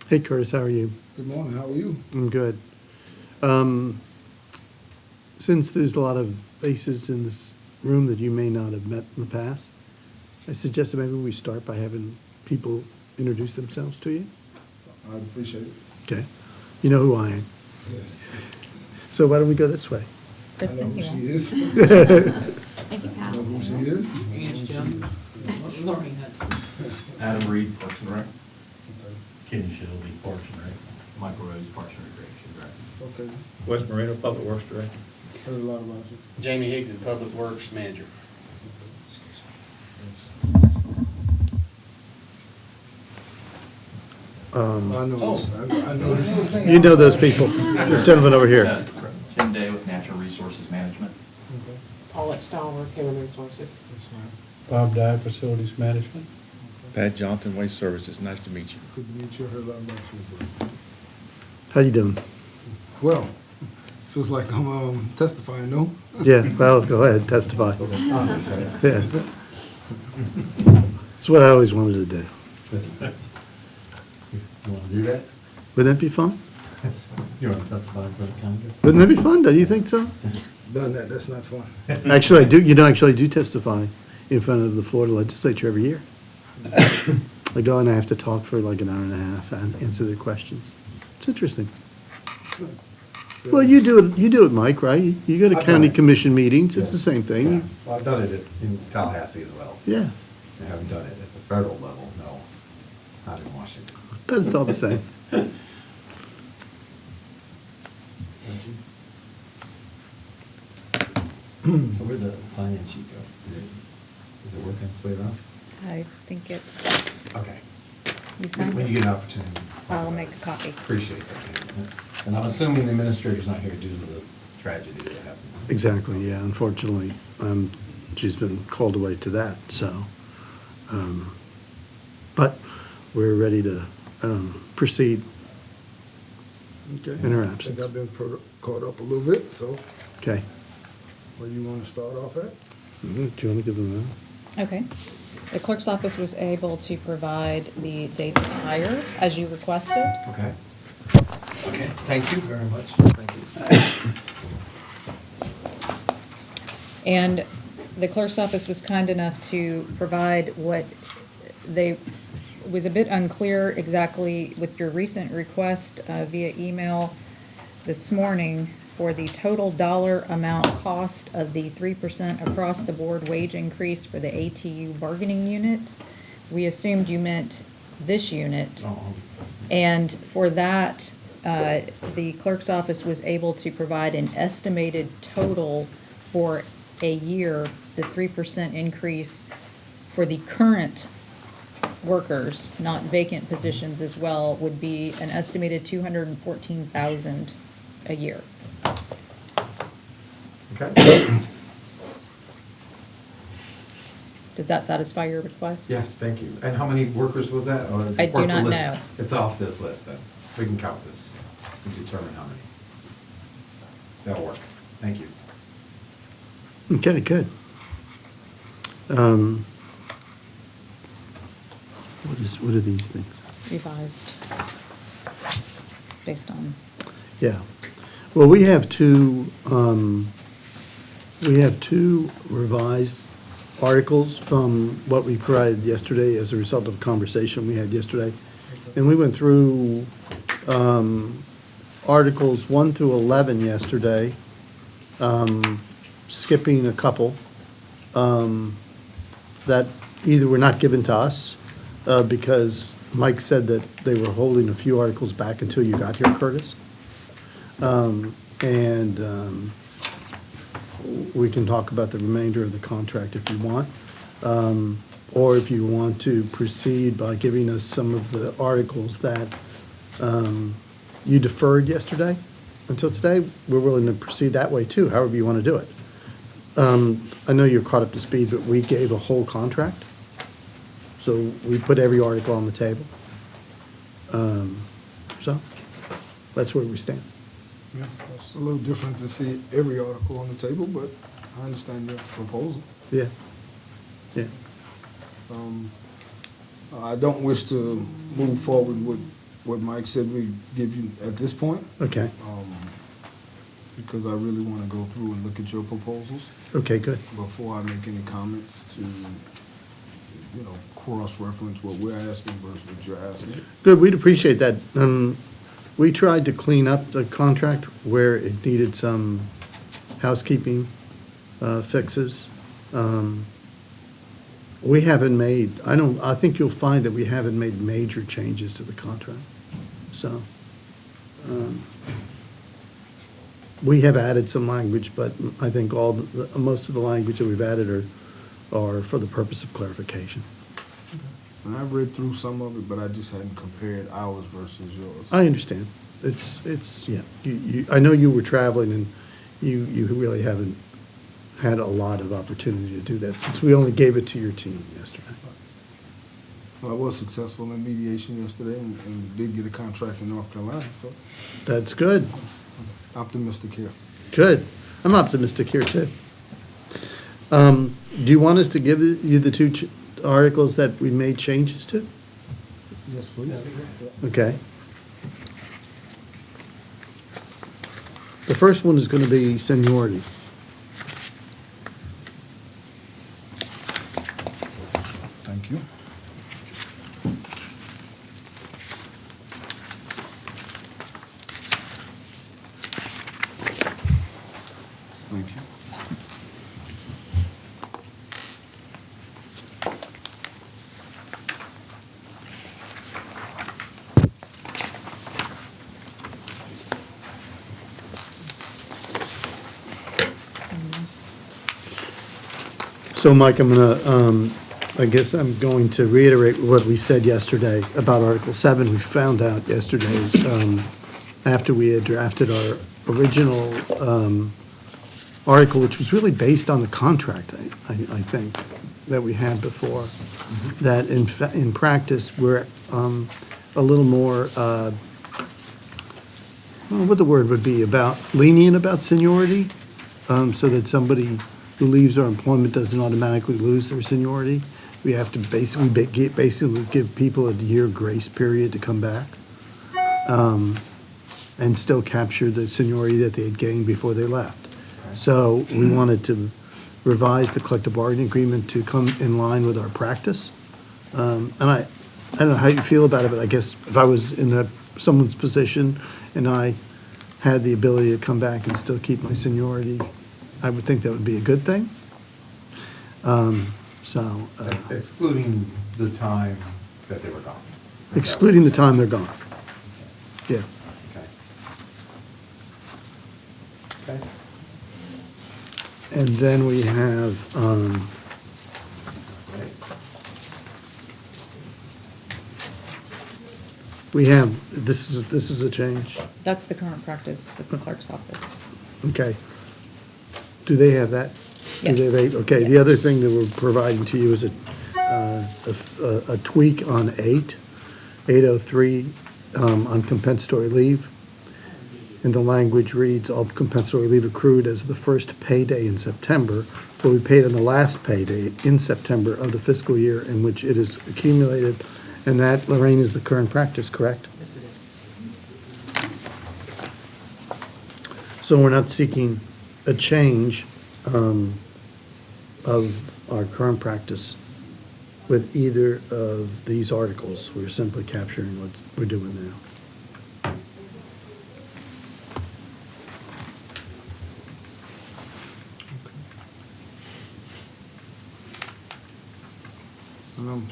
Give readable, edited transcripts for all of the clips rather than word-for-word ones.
Hey Curtis, how are you? Good morning, how are you? I'm good. Since there's a lot of faces in this room that you may not have met in the past, I suggested maybe we start by having people introduce themselves to you. I appreciate it. Okay? You know who I am. Yes. So why don't we go this way? I know Kristen, who you she want? is. Thank you, I Pat. know who she is. Ian Jones. Lori Hudson. Adam Reed, Parks and Rec. Okay. Kenny Shelby, Parks and Rec. Michael Rose, Parks and Recreation Director. Okay, West Marina, Public Works Director. heard a lot about you. Jamie Higdon, Public Works Manager. I know this, I know this. You know those people. This gentleman over here. Tim Day with Natural Resources Management. Okay. Paulette Stallworth, Human Resources. Yes, ma'am. Bob Dye, Facilities Management. Pat Johnson, Waste Services, nice to meet you. Good to meet you, heard a lot about you. bro. How you doing? Well, feels like I'm testifying, no? Yeah, well, go ahead, testify. Yeah. It's what I always wanted to do. You want to do that? Wouldn't that be fun? You want to testify in front of Congress? Wouldn't that be fun? Don't you think so? Done that, that's not fun. Actually, I do, actually I do testify in front of the Florida legislature every year. I go and I have to talk for like an hour and a half and answer their questions. It's interesting. Well, you do it, Mike, right? You go to I've done county it. commission meetings, it's the Yes. same Yeah. thing. Well, I've done it in Tallahassee as well. Yeah, I haven't done it at the federal level, no, not in Washington. but it's all the same. So where'd the sign-in sheet go? Is it working its way around? I think it's, Okay. you signed When you it? get an opportunity. I'll make a copy. Appreciate that. And I'm assuming the administrator's not here due to the tragedy that happened. Exactly, yeah, unfortunately, she's been called away to that, so. But we're ready to proceed. Okay. In her I think absence. I've been caught up a little bit, so Okay. where you want to start off at? Do you want to give them Okay. The clerk's office was able to provide the dates of hire as you requested. Okay. Okay, thank you very much. Thank you. And the clerk's office was kind enough to provide what they, was a bit unclear exactly with your recent request via email this morning for the total dollar amount cost of the 3% across-the-board wage increase for the ATU bargaining unit. We assumed you meant this unit. Oh, And for that, the clerk's office was able to provide an estimated total for a year, the 3% increase for the current workers, not vacant positions as well, would be an estimated $214,000 a year. Okay. Does that satisfy your request? Yes, thank you. And how many workers was that? Or I of course do the not list- know. It's off this list then. We can count this and determine how many. That'll work. Thank you. Okay, good. What are these things? Revised, based on, Yeah. Well, we have two revised articles from what we provided yesterday as a result of a conversation we had yesterday. And we went through Articles 1 through 11 yesterday, skipping a couple that either were not given to us because Mike said that they were holding a few articles back until you got here, Curtis. We can talk about the remainder of the contract if you want. Or if you want to proceed by giving us some of the articles that you deferred yesterday until today, we're willing to proceed that way too, however you want to do it. I know you're caught up to speed, but we gave a whole contract. So we put every article on the table. So that's where we stand. Yeah, it's a little different to see every article on the table, but I understand your proposal. Yeah, yeah. I don't wish to move forward with what Mike said we give you at this point, Okay, because I really want to go through and look at your proposals okay, good. before I make any comments to, cross-reference what we're asking versus what you're asking. Good, we'd appreciate that. We tried to clean up the contract where it needed some housekeeping fixes. We haven't made, I think you'll find that we haven't made major changes to the contract. So, we have added some language, but I think most of the language that we've added are for the purpose of clarification. And I've read through some of it, but I just hadn't compared ours versus yours. I understand. Yeah, I know you were traveling and you really haven't had a lot of opportunity to do that since we only gave it to your team yesterday. Well, I was successful in mediation yesterday and did get a contract in North Carolina, so That's good, optimistic here. good. I'm optimistic here too. Do you want us to give you the two articles that we made changes to? Yes, please. Okay. The first one is going to be seniority. Thank you. Thank you. So, Mike, I guess I'm going to reiterate what we said yesterday about Article 7. We found out yesterday, after we had drafted our original article, which was really based on the contract, I think, that we had before, that in practice, we're a little more, what the word would be, about lenient about seniority, so that somebody who leaves our employment doesn't automatically lose their seniority. We have to basically give people a year grace period to come back, and still capture the seniority that they had gained before they left. So we wanted to revise the collective bargaining agreement to come in line with our practice. And I don't know how you feel about it, but I guess if I was in someone's position and I had the ability to come back and still keep my seniority, I would think that would be a good thing. Excluding the time that they were gone. Excluding the time they're gone. Yeah. Okay. Okay. And then we have, this is a change. That's the current practice with the clerk's office. Okay. Do they have that? Yes. Okay, the Yes. other thing that we're providing to you is a tweak on 803, on compensatory leave. And the language reads, all compensatory leave accrued as the first payday in September will be paid on the last payday in September of the fiscal year in which it is accumulated. And that, Lorraine, is the current practice, correct? Yes, it is. So we're not seeking a change of our current practice with either of these articles. We're simply capturing what we're doing now.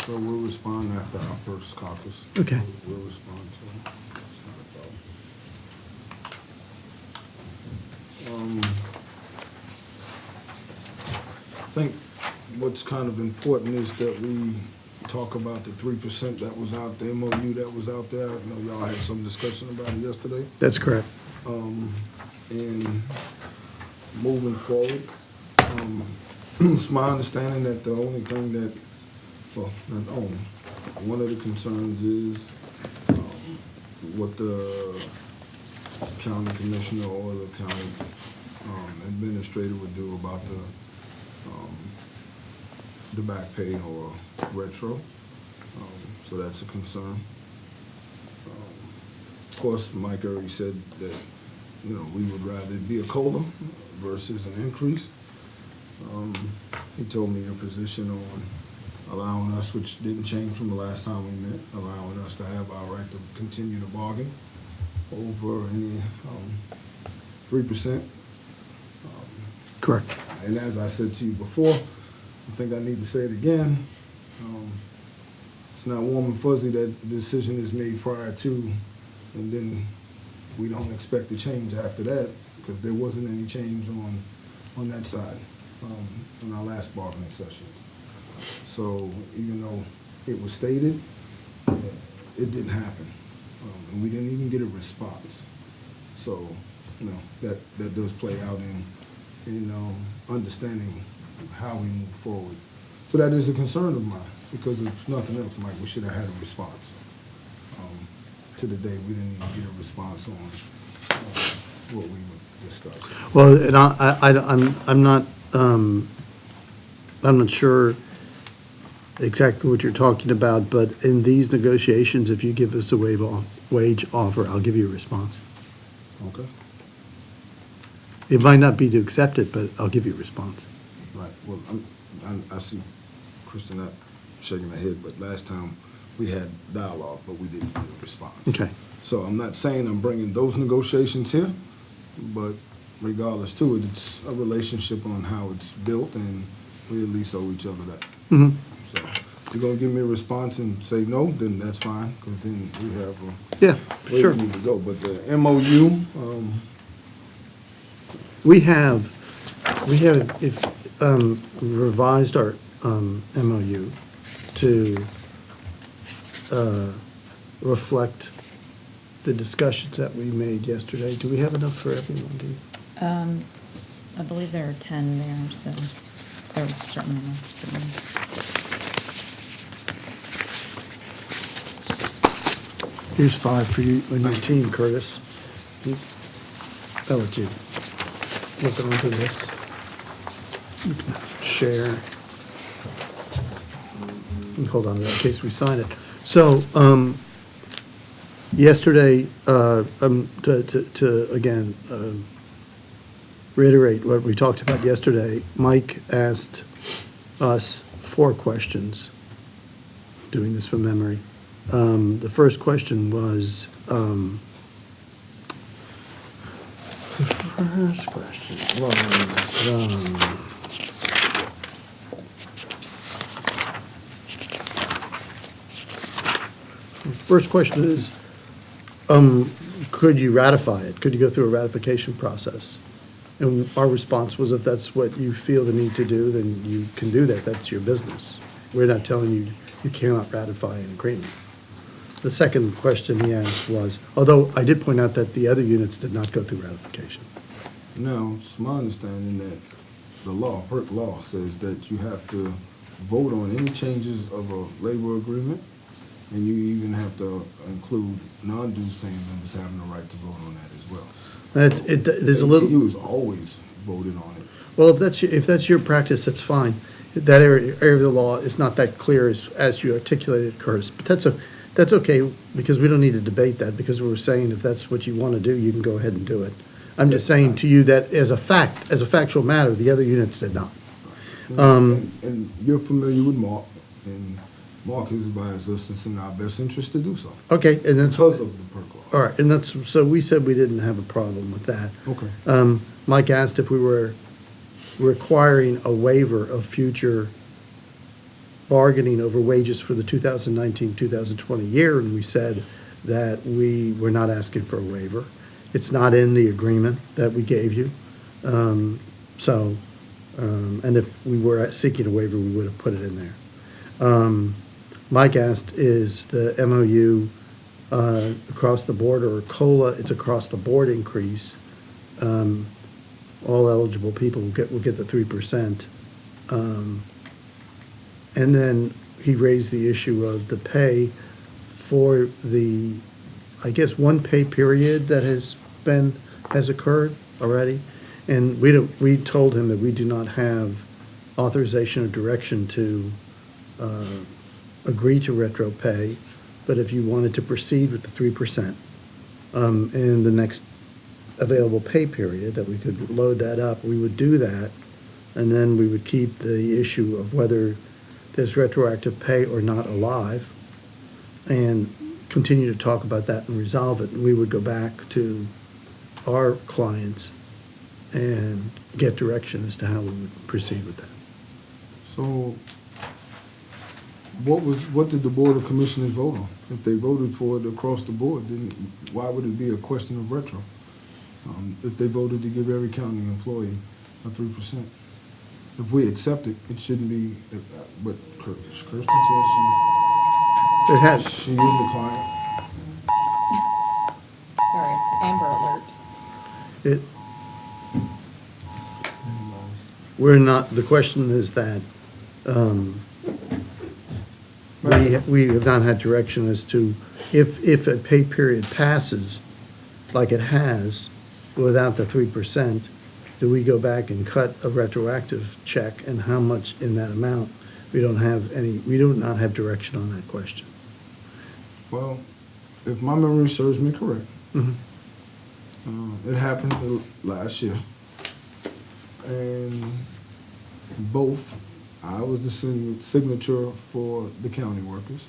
So we'll respond after our first caucus. Okay. We'll respond to it. I think what's kind of important is that we talk about the 3% that was out, the MOU that was out there. I know y'all had some discussion about it yesterday. That's correct. And moving forward, it's my understanding that the only thing that, well, not only, one of the concerns is what the county commissioner or the county administrator would do about the back pay or retro. So that's a concern. course, Mike already said that, you know, we would rather be a COLA versus an increase. He told me your position on allowing us, which didn't change from the last time we met, allowing us to have our right to continue to bargain over any 3%. Correct. And as I said to you before, I think I need to say it again. It's not warm and fuzzy that the decision is made prior to, and then we don't expect to change after that, because there wasn't any change on that side in our last bargaining session. So even though it was stated, it didn't happen. And we didn't even get a response. So, you know, that does play out in understanding how we move forward. So that is a concern of mine, because if nothing else, Mike, we should have had a response. To the day, we didn't even get a response on what we would discuss. Well, and I'm not sure exactly what you're talking about, but in these negotiations, if you give us a wage offer, I'll give you a response. Okay? It might not be to accept it, but I'll give you a response. Right. Well, I see Kristen not shaking her head, but last time we had dialogue, but we didn't get a response. Okay. So I'm not saying I'm bringing those negotiations here, but regardless to it, it's a relationship on how it's built, and we at least owe each other that. Mm-hmm. So if you're gonna give me a response and say no, then that's fine, because then we have Yeah, a way sure. we need to go. But the MOU, We have revised our MOU to reflect the discussions that we made yesterday. Do we have enough for everyone, Dee? I believe there are 10 there, so there was certainly enough for me. Here's 5 for you and your team, Curtis. I'll let you look onto this. You can share. And hold on to that in case we sign it. So, yesterday, to again, reiterate what we talked about yesterday, Mike asked us 4 questions, doing this from memory. The first question was, first question is, could you ratify it? Could you go through a ratification process? And our response was, if that's what you feel the need to do, then you can do that. That's your business. We're not telling you you cannot ratify an agreement. The second question he asked was, although I did point out that the other units did not go through ratification. now, it's my understanding that the law, PERC law, says that you have to vote on any changes of a labor agreement, and you even have to include non-dues paying members having the right to vote on that as well. There's a little. ATU has always voted on it. Well, if that's your practice, that's fine. That area of the law is not that clear as you articulated, Curtis. But that's okay, because we don't need to debate that, because we were saying if that's what you want to do, you can go ahead and do it. I'm just saying to you that as a factual matter, the other units did not. And you're familiar with Mark, and Mark has advised us it's in our best interest to do so, Okay, and that's. because of the PERC law. All right, and so we said we didn't have a problem with that. Okay. Mike asked if we were requiring a waiver of future bargaining over wages for the 2019-2020 year, and we said that we were not asking for a waiver. It's not in the agreement that we gave you. And if we were seeking a waiver, we would have put it in there. Mike asked, is the MOU across the board, or COLA, it's across the board increase? All eligible people will get the 3%. And then he raised the issue of the pay for the, I guess, one pay period that has occurred already. And we told him that we do not have authorization or direction to agree to retro pay, but if you wanted to proceed with the 3%, in the next available pay period, that we could load that up, we would do that, and then we would keep the issue of whether there's retroactive pay or not alive, and continue to talk about that and resolve it. And we would go back to our clients and get direction as to how we would proceed with that. So what did the Board of Commissioners vote on? If they voted for it across the board, then why would it be a question of retro? If they voted to give every county employee a 3%. If we accept it, it shouldn't be, but Kirsten It says has, she is the client. Sorry, Amber Alert. it, we're not, the question is that, we have not had direction as to if a pay period passes, like it has, without the 3%, do we go back and cut a retroactive check, and how much in that amount? We don't do not have direction on that question. Well, if my memory serves me correct, Mhm. it happened last year. And both, I was the signature for the county workers,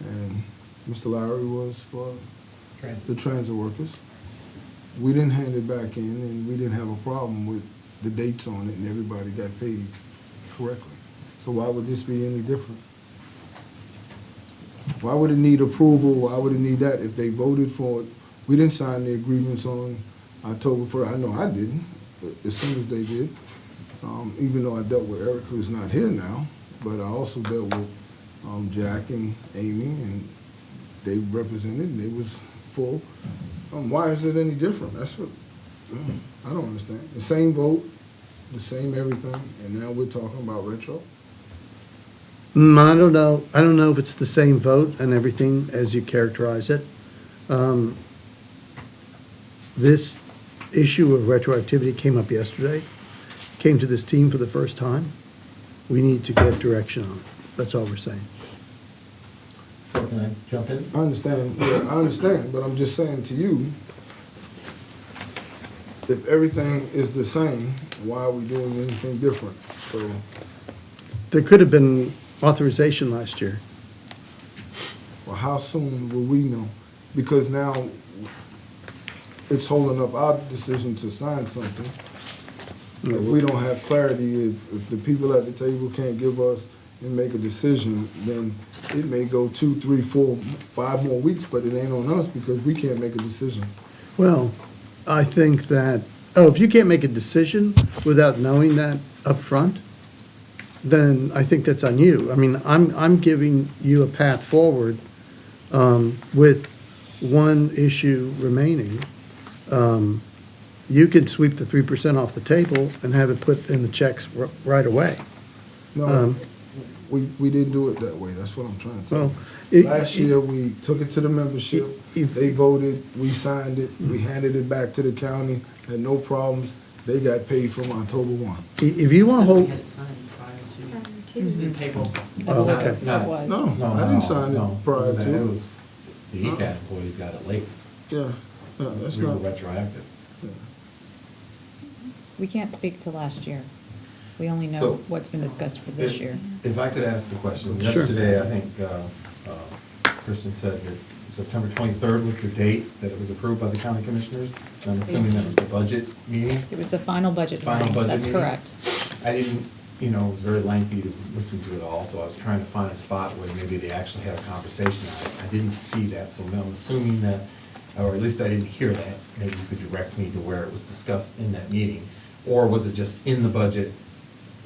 and Mr. Lowry was for the transit workers. We didn't hand it back in, and we didn't have a problem with the dates on it, and everybody got paid correctly. So why would this be any different? Why would it need approval? Why would it need that if they voted for it? We didn't sign the agreements on October 1st. I know I didn't, as soon as they did. Even though I dealt with Eric, who's not here now, but I also dealt with Jack and Amy, and they represented, and they was full. Why is it any different? That's what, I don't understand. The same vote, the same everything, and now we're talking about retro? I don't know. I don't know if it's the same vote and everything as you characterize it. This issue of retroactivity came up yesterday, came to this team for the first time. We need to get direction on it. That's all we're saying. So can I jump in? I understand, yeah, I understand, but I'm just saying to you, if everything is the same, why are we doing anything different? So, There could have been authorization last year. well, how soon will we know? Because now it's holding up our decision to sign something. If we don't have clarity, if the people at the table can't give us and make a decision, then it may go 2, 3, 4, 5 more weeks, but it ain't on us because we can't make a decision. Well, I think that, if you can't make a decision without knowing that up front, then I think that's on you. I mean, I'm giving you a path forward with one issue remaining. You could sweep the 3% off the table and have it put in the checks right away. No, we didn't do it that way, that's what I'm trying to tell Well, you. Last year, we took it to the membership, If- they voted, we signed it, we handed it back to the county, had no problems, they got paid from October 1. If you want to hold, Had it signed prior to the payroll. Oh, okay. That's what it was. No, I didn't sign it prior to. It was, the ECAT employees got it late. Yeah, no, that's We were not, retroactive. We can't speak to last year. We only know So- what's been discussed for this year. If I could ask a question. Sure. Yesterday, I think Kristen said that September 23rd was the date that it was approved by the county commissioners. And I'm assuming that was the budget meeting? It was the final budget Final meeting. budget That's meeting? correct. I didn't, it was very lengthy to listen to it all, so I was trying to find a spot where maybe they actually had a conversation. I didn't see that, so I'm assuming that, or at least I didn't hear that. Maybe you could direct me to where it was discussed in that meeting. Or was it just in the budget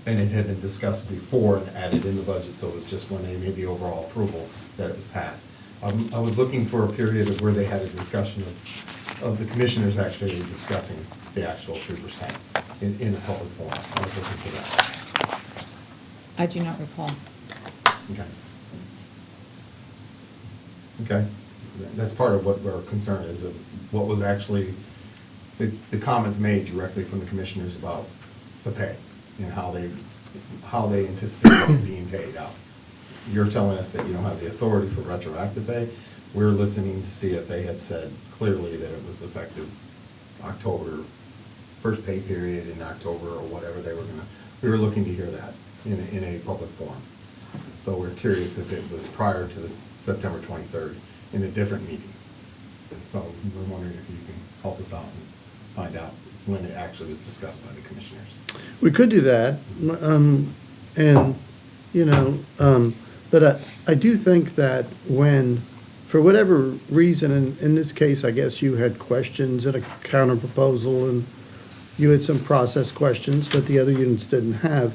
and it had been discussed before and added in the budget, so it was just when they made the overall approval that it was passed? I was looking for a period of where they had a discussion of the commissioners actually discussing the actual 3% in a public forum. I was looking for that. I do not recall. Okay. Okay. That's part of what our concern is, of what was actually, the comments made directly from the commissioners about the pay and how they anticipate it being paid out. You're telling us that you don't have the authority for retroactive pay, we were listening to see if they had said clearly that it was effective October, first pay period in October or whatever they were gonna, we were looking to hear that in a public forum. So we're curious if it was prior to the September 23rd in a different meeting. So we're wondering if you can help us out and find out when it actually was discussed by the commissioners. We could do that, and, you know, but I do think that when, for whatever reason, in this case, I guess you had questions and a counter proposal, and you had some process questions that the other units didn't have,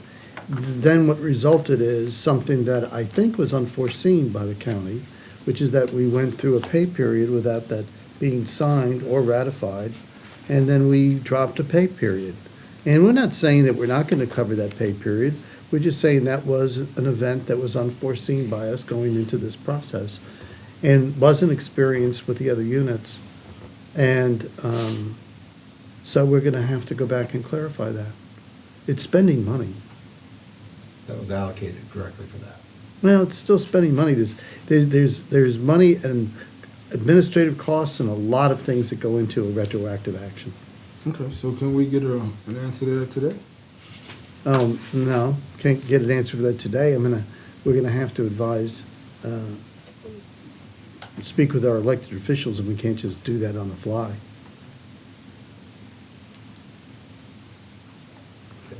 then what resulted is something that I think was unforeseen by the county, which is that we went through a pay period without that being signed or ratified, and then we dropped a pay period. And we're not saying that we're not going to cover that pay period. We're just saying that was an event that was unforeseen by us going into this process and wasn't experienced with the other units. And so we're going to have to go back and clarify that. It's spending money. That was allocated directly for that. Well, it's still spending money. There's money and administrative costs and a lot of things that go into a retroactive action. Okay, so can we get an answer to that today? No, can't get an answer for that today. We're gonna have to advise, speak with our elected officials, and we can't just do that on the fly.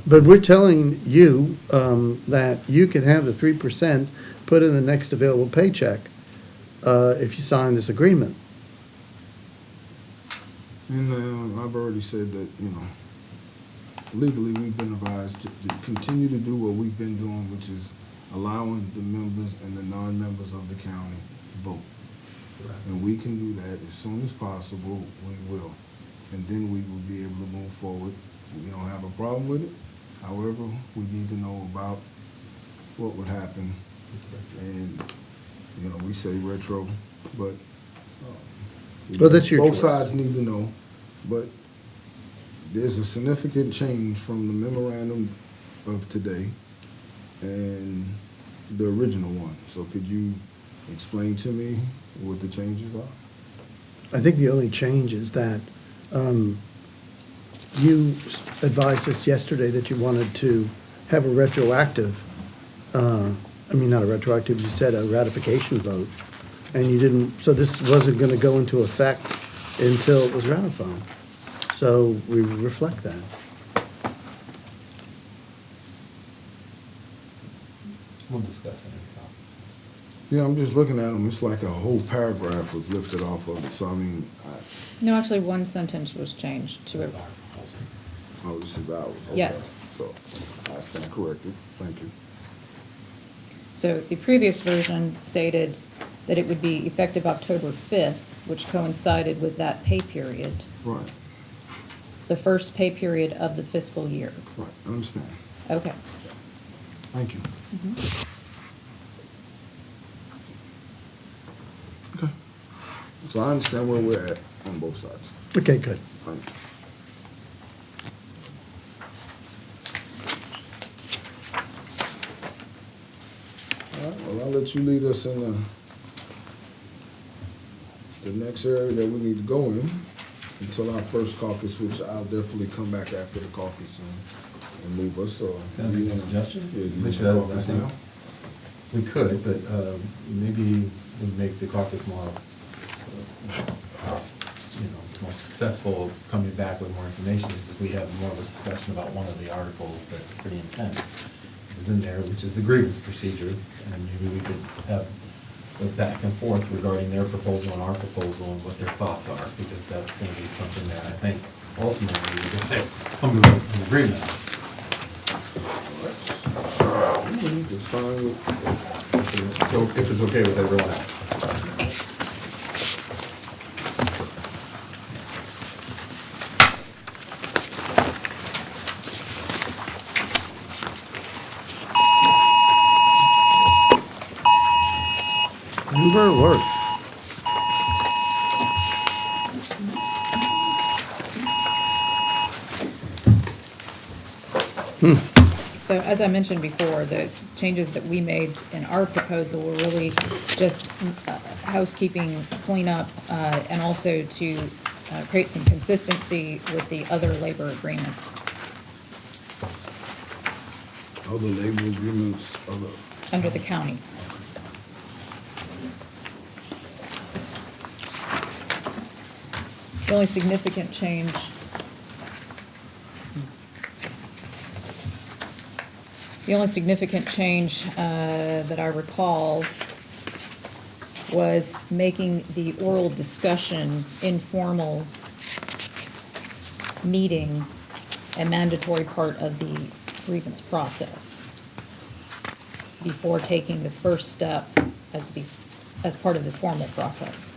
But we're telling you, that you can have the 3% put in the next available paycheck, if you sign this agreement. And I've already said that, you know, legally, we've been advised to continue to do what we've been doing, which is allowing the members and the non-members of the county to vote. And we can do that as soon as possible, we will. And then we will be able to move forward. We don't have a problem with it. However, we need to know about what would happen. And, you know, we say retro, but Well, that's your both choice. sides need to know. But there's a significant change from the memorandum of today and the original one. So could you explain to me what the changes are? I think the only change is that you advised us yesterday that you wanted to have a retroactive, not a retroactive, you said a ratification vote, and you didn't, so this wasn't going to go into effect until it was ratified. So we reflect that. We'll discuss it in the conference. Yeah, I'm just looking at them. It's like a whole paragraph was lifted off of it. So, I mean, No, actually, one sentence was changed to it. oh, this is ours. Okay. Yes. So I stand corrected. Thank you. So the previous version stated that it would be effective October 5th, which coincided with that pay period, Right, the first pay period of the fiscal year. right. I understand. Okay. Thank you. Okay. So I understand where we're at on both sides. Okay, good. Thank you. All right, well, I'll let you lead us in the next area that we need to go in until our first caucus, which I'll definitely come back after the caucus and move us, so. Can I make a suggestion? Yeah, you Which want is, I caucus think, now? we could, but maybe we make the caucus more, more successful coming back with more information is if we have more of a discussion about one of the articles that's pretty intense is in there, which is the grievance procedure, and maybe we could have a back and forth regarding their proposal and our proposal and what their thoughts are, because that's going to be something that I think ultimately we get to come to an agreement on. It's fine with, So if it's okay with everyone else. Remember it worked. So as I mentioned before, the changes that we made in our proposal were really just housekeeping cleanup, and also to create some consistency with the other labor agreements Other labor agreements, other, under the county. The only significant change that I recall was making the oral discussion informal meeting a mandatory part of the grievance process before taking the first step as part of the formal process.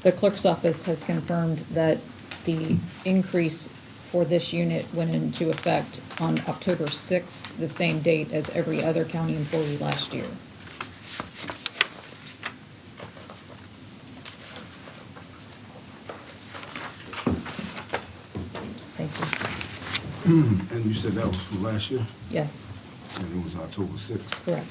The clerk's office has confirmed that the increase for this unit went into effect on October 6th, the same date as every other county employee last year. Thank you. and you said that was for last year, Yes, and it was October 6th. correct.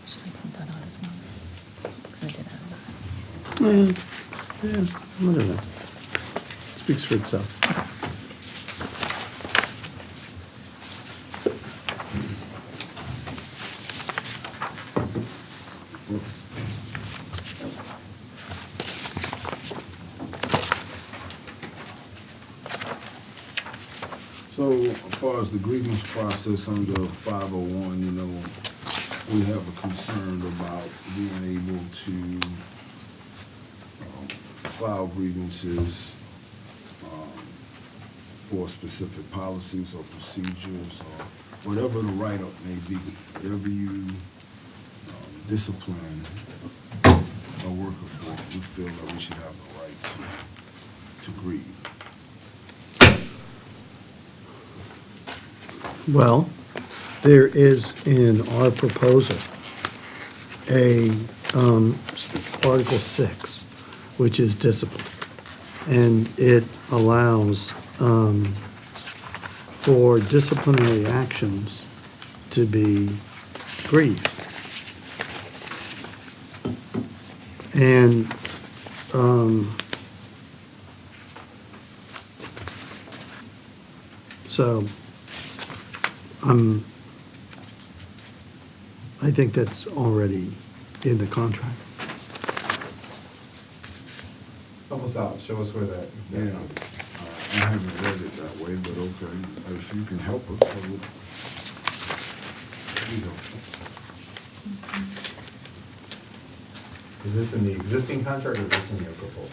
Should I print that out as well? 'Cause I did have it. Yeah, whatever. Speaks for itself. So as far as the grievance process under 501, you know, we have a concern about being able to file grievances for specific policies or procedures or whatever the write-up may be. Whatever you discipline a worker for, we feel that we should have the right to grieve. Well, there is in our proposal a Article 6, which is discipline. And it allows for disciplinary actions to be grieved. And so I think that's already in the contract. Help us out, show us where that Yeah. is. I haven't read it that way, but okay, if you can help us, I would be helpful. Is this in the existing contract or just in your proposal?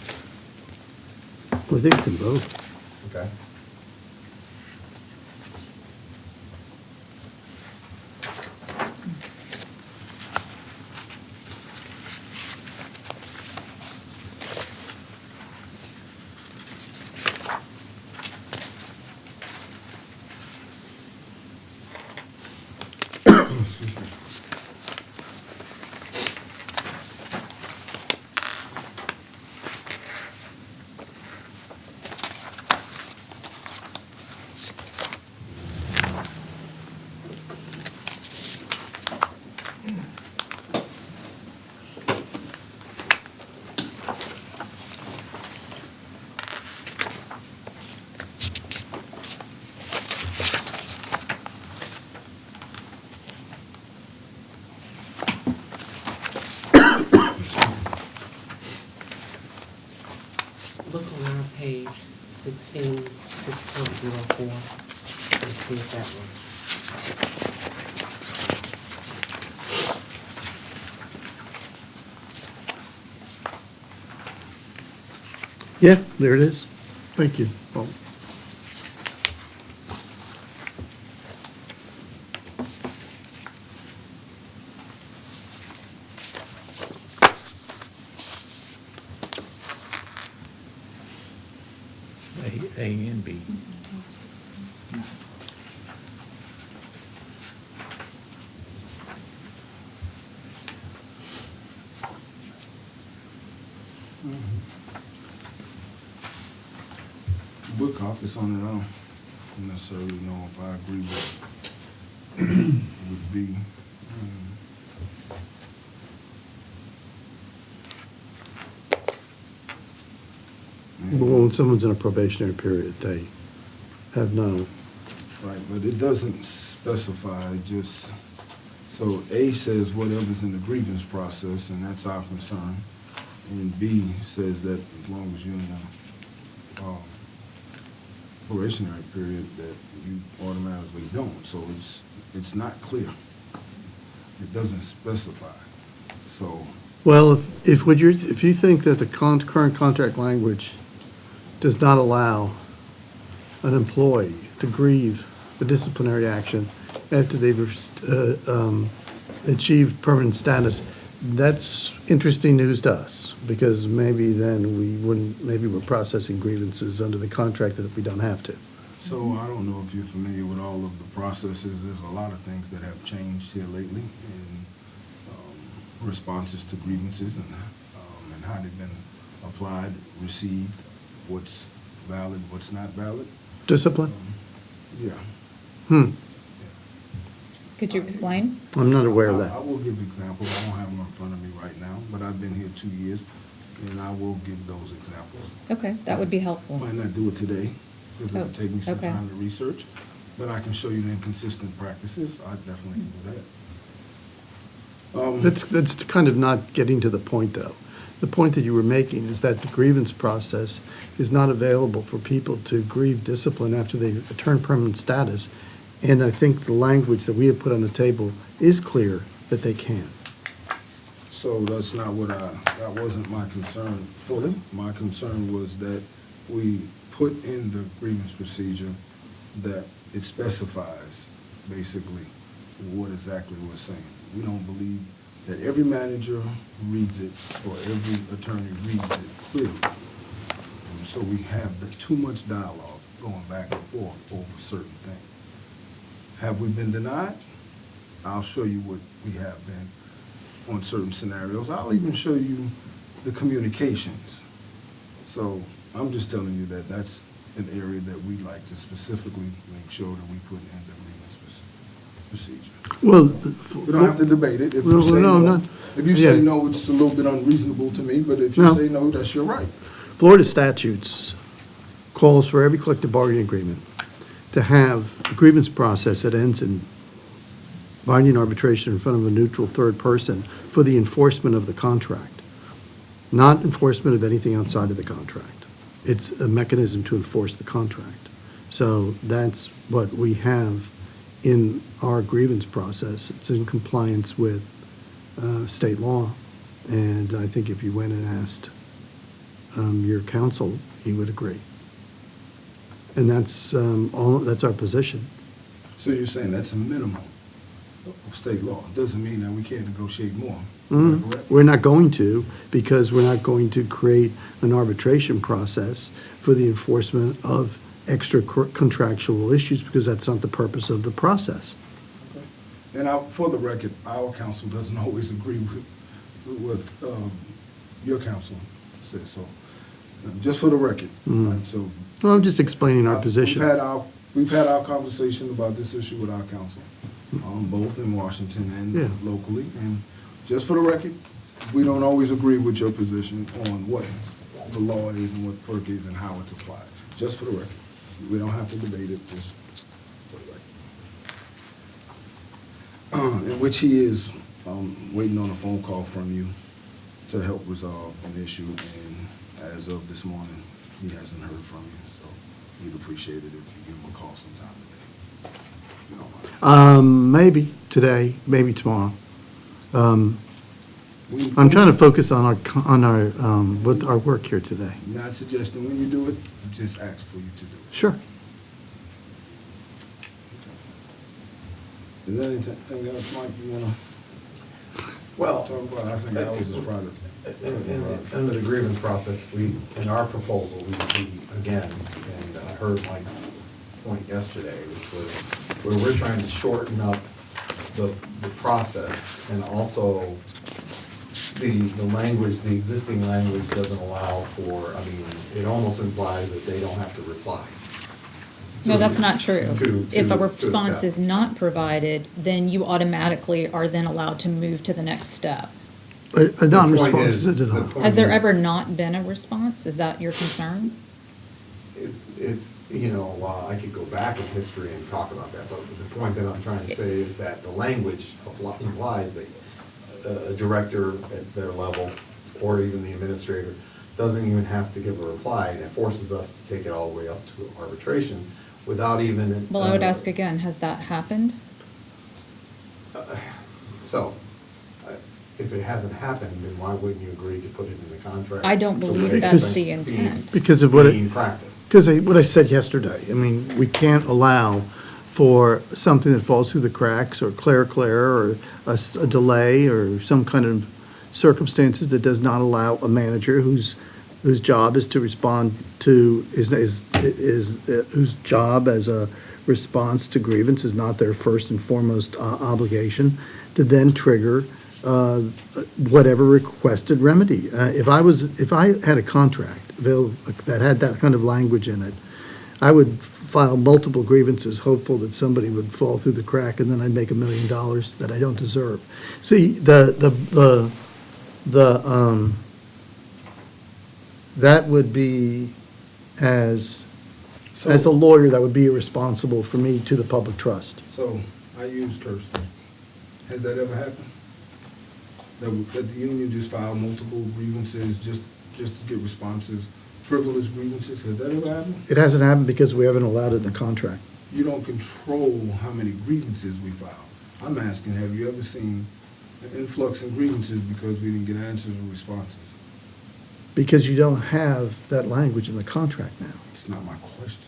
I think it's in both. Okay. Excuse me. Look on our page 16, 6.04, and see if that works. Yeah, there it is. Thank you. Paul. A and B. Book copies on it, I don't necessarily know if I agree with would be. Well, when someone's in a probationary period, they have no, Right, but it doesn't specify just, so A says whatever's in the grievance process, and that's our concern. And B says that as long as you're in a probationary period, that you automatically don't. So it's not clear. It doesn't specify. So, well, if you think that the current contract language does not allow an employee to grieve a disciplinary action after they've achieved permanent status, that's interesting news to us, because maybe then maybe we're processing grievances under the contract that we don't have to. so I don't know if you're familiar with all of the processes. There's a lot of things that have changed here lately in responses to grievances and how they've been applied, received, what's valid, what's not valid. Discipline? Yeah. Could you explain? I'm not aware of I that. will give examples. I don't have them in front of me right now, but I've been here 2 years, and I will give those examples. Okay, that would be helpful. Might not do it today, because it'll Oh, take me some okay. time to research, but I can show you the inconsistent practices. I definitely can do that. That's kind of not getting to the point, though. The point that you were making is that the grievance process is not available for people to grieve discipline after they return permanent status. And I think the language that we have put on the table is clear that they can. So that's not that wasn't my concern fully. My concern was that we put in the grievance procedure that it specifies basically what exactly we're saying. We don't believe that every manager reads it or every attorney reads it clearly. And so we have too much dialogue going back and forth over certain things. Have we been denied? I'll show you what we have been on certain scenarios. I'll even show you the communications. So I'm just telling you that that's an area that we'd like to specifically make sure that we put in the grievance procedure. Well, We don't have to debate it. If you No, say no, no, not- if you say yeah. no, it's a little bit unreasonable to me, but if you No. say no, that's your right. Florida statutes calls for every collective bargaining agreement to have a grievance process that ends in binding arbitration in front of a neutral third person for the enforcement of the contract, not enforcement of anything outside of the contract. It's a mechanism to enforce the contract. So that's what we have in our grievance process. It's in compliance with state law. And I think if you went and asked your counsel, he would agree. And that's that's our position. So you're saying that's a minimum of state law. Doesn't mean that we can't negotiate more. Mhm. Is that correct? We're not going to, because we're not going to create an arbitration process for the enforcement of extra contractual issues, because that's not the purpose of the process. And for the record, our counsel doesn't always agree with your counsel says so. Just for the record. Mhm. Right, so Well, I'm just explaining our position. We've had our conversation about this issue with our counsel, both in Washington Yeah. and locally. And just for the record, we don't always agree with your position on what the law is and what PERC is and how it's applied. Just for the record. We don't have to debate it, just for the record. In which he is waiting on a phone call from you to help resolve an issue. And as of this morning, he hasn't heard from you. So we'd appreciate it if you give him a call sometime today. If you don't mind. Maybe today, maybe tomorrow. When- I'm trying to focus on our with our work here today. Not suggesting when you do it, just ask for you to do it. Sure. Is there anything else, Mike, you wanna Well, talk about? I think I was just proud of Under the grievance process, in our proposal, we again, and I heard Mike's point yesterday, which was where we're trying to shorten up the process, and also the language, the existing language doesn't allow for, I mean, it almost implies that they don't have to reply. No, that's not true. If a to response step. is not provided, then you automatically are then allowed to move to the next step. A non-response is a denial. Has there ever not been a response? Is that your concern? It's, I could go back in history and talk about that, but the point that I'm trying to say is that the language implies that a director at their level, or even the administrator, doesn't even have to give a reply, and it forces us to take it all the way up to arbitration without even. Well, I would ask again, has that happened? So, if it hasn't happened, then why wouldn't you agree to put it in the contract? I don't the believe way that's it's the being- intent. Because of what being practiced? Because what I said yesterday, I mean, we can't allow for something that falls through the cracks, or or a delay, or some kind of circumstances that does not allow a manager whose job is to respond to, whose job as a response to grievance is not their first and foremost obligation, to then trigger whatever requested remedy. If I had a contract that had that kind of language in it, I would file multiple grievances, hopeful that somebody would fall through the crack, and then I'd make $1 million that I don't deserve. See, that would be, as a lawyer, that would be irresponsible for me to the public trust. So, I use Kirsten. Has that ever happened? That the union just filed multiple grievances just to get responses, frivolous grievances? Has that ever happened? It hasn't happened because we haven't allowed it in the contract. You don't control how many grievances we file. I'm asking, have you ever seen an influx in grievances because we didn't get answers or responses? Because you don't have that language in the contract now. It's not my question.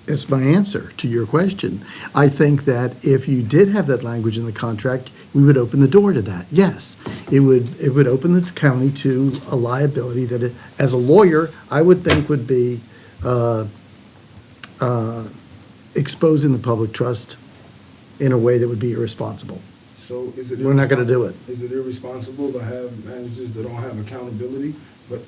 It's my answer to your question. I think that if you did have that language in the contract, we would open the door to that. Yes, it would open the county to a liability that, as a lawyer, I would think would be exposing the public trust in a way that would be irresponsible. So is it? We're not gonna do it. Is it irresponsible to have managers that don't have accountability, but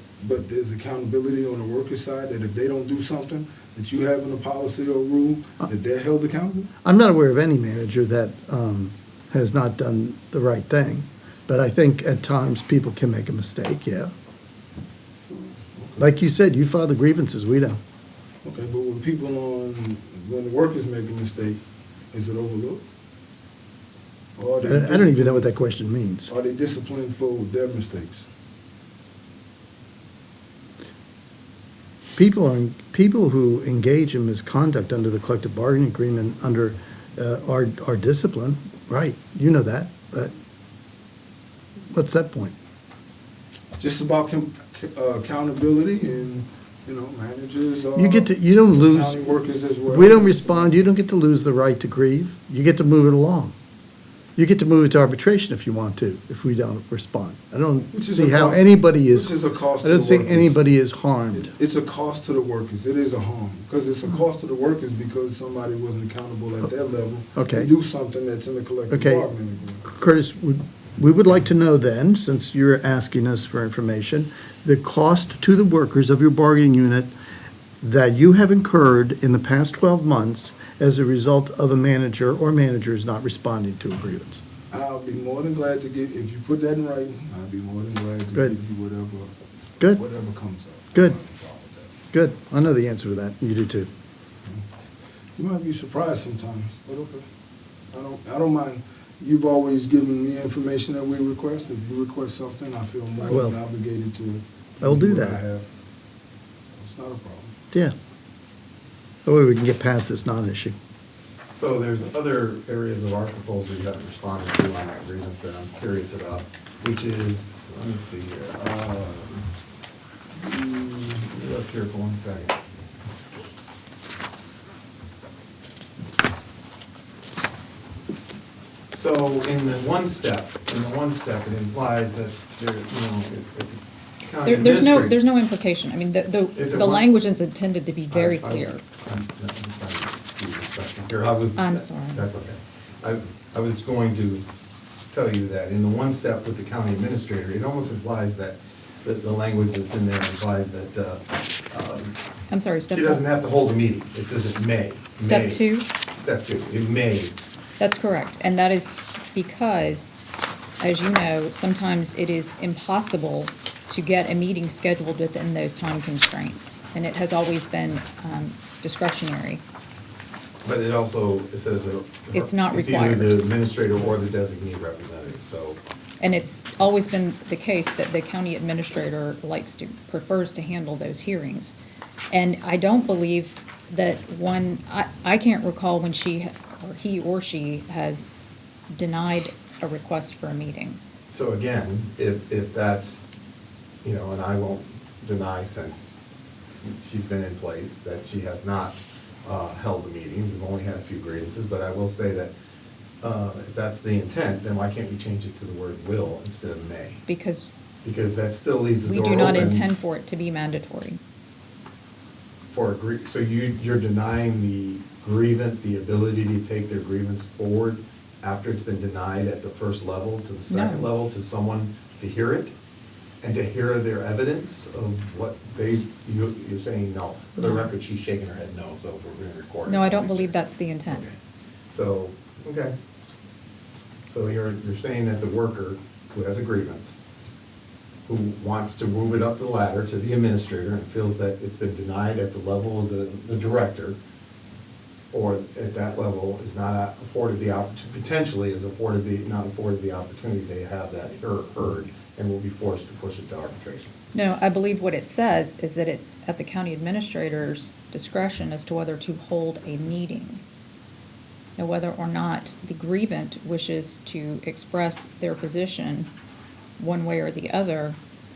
there's accountability on the worker side, that if they don't do something, that you have in a policy or rule, that they're held accountable? I'm not aware of any manager that has not done the right thing, but I think at times people can make a mistake, yeah. Like you said, you file the grievances, we don't. Okay, but when the workers make a mistake, is it overlooked? Or are they I don't even know what that question means. Are they disciplined for their mistakes? People who engage in misconduct under the collective bargaining agreement are disciplined, right? You know that, but what's that point? Just about accountability, and, managers are. You don't lose. County workers as well. We don't respond, you don't get to lose the right to grieve. You get to move it along. You get to move it to arbitration if you want to, if we don't respond. I don't Which is see a how cost- anybody is, which is a cost I to don't the see workers. anybody is harmed. It's a cost to the workers. It is a harm, because it's a cost to the workers because somebody wasn't accountable at their level. Okay. To do something that's in the collective Okay. bargaining agreement. Curtis, we would like to know then, since you're asking us for information, the cost to the workers of your bargaining unit that you have incurred in the past 12 months as a result of a manager or managers not responding to a grievance. I'll be more than glad to give, if you put that in writing, I'll be more than glad to Good. give you Good. whatever comes up. Good. I don't have a problem with Good, I know the answer to that, you do too. that. You might be surprised sometimes, but okay. I don't mind. You've always given me information that we request. If you request something, I feel I more will. than obligated to. I will do what I that. have. It's not a problem. Yeah. That way we can get past this non-issue. So there's other areas of our proposal you haven't responded to on that grievance that I'm curious about, which is, let me see here. Let me look here for 1 second. So in the one step, it implies that there, county There's administrator. no implication. I mean, If the there the were- language is intended to be very I- clear. I'm just trying to be respectful here. I'm sorry. That's okay. I was going to tell you that in the one step with the county administrator, it almost implies that, the language that's in there implies that, I'm sorry, step she doesn't one. have to hold a meeting. It says it may. Step May. two? Step two, it may. That's correct. And that is because, as you know, sometimes it is impossible to get a meeting scheduled within those time constraints. And it has always been discretionary. But it also, it says. It's not It's required. either the administrator or the designee representative, so. And it's always been the case that the county administrator prefers to handle those hearings. And I don't believe that I can't recall when he or she has denied a request for a meeting. So again, if that's, and I won't deny since she's been in place, that she has not held a meeting. We've only had a few grievances, but I will say that if that's the intent, then why can't we change it to the word will instead of may? Because Because that still leaves the we door do open. not intend for it to be mandatory. So you're denying the grievant the ability to take their grievance forward after it's been denied at the first level to the second No. level to someone to hear it? And to hear their evidence of what you're saying no. For the No. record, she's shaking her head no, so if we're being recorded. No, I don't I'll make believe sure. that's the intent. Okay. So, okay. So you're saying that the worker who has a grievance, who wants to move it up the ladder to the administrator and feels that it's been denied at the level of the director, or at that level is not afforded the potentially is not afforded the opportunity to have that heard, and will be forced to push it to arbitration. No, I believe what it says is that it's at the county administrator's discretion as to whether to hold a meeting. Now, whether or not the grievant wishes to express their position one way or the other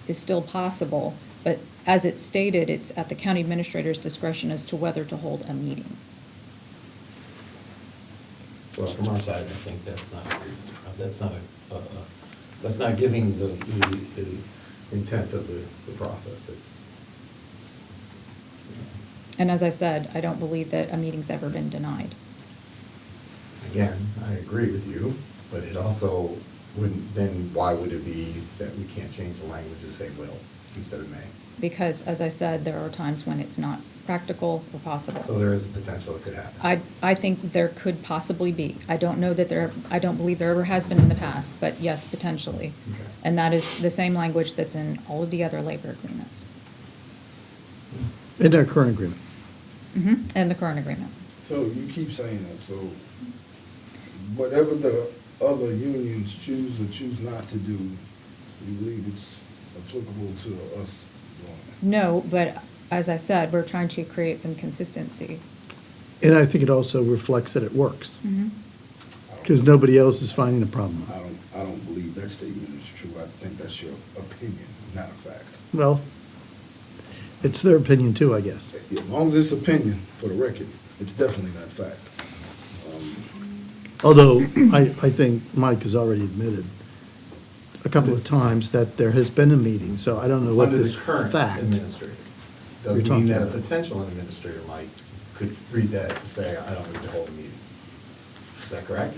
is still possible, but as it's stated, it's at the county administrator's discretion as to whether to hold a meeting. Well, from our side, I think that's not, that's not giving the intent of the process. It's, And as I said, I don't believe that a meeting's ever been denied. again, I agree with you, but it also wouldn't, then why would it be that we can't change the language to say will instead of may? Because, as I said, there are times when it's not practical or possible. So there is a potential it could happen. I think there could possibly be. I don't know that I don't believe there ever has been in the past, but yes, potentially. Okay. And that is the same language that's in all of the other labor agreements. In our current agreement. And the current agreement. So you keep saying that, so whatever the other unions choose or choose not to do, you believe it's applicable to us doing it? No, but as I said, we're trying to create some consistency. And I think it also reflects that it works, because nobody else is finding a problem. I don't believe that statement is true. I think that's your opinion, not a fact. Well, it's their opinion too, I guess. As long as it's opinion, for the record, it's definitely not fact. Although, I think Mike has already admitted a couple of times that there has been a meeting, so I don't know what Under this the current fact. administrator. You're Doesn't mean talking that a about. potential administrator could read that and say, I don't need to hold a meeting. Is that correct?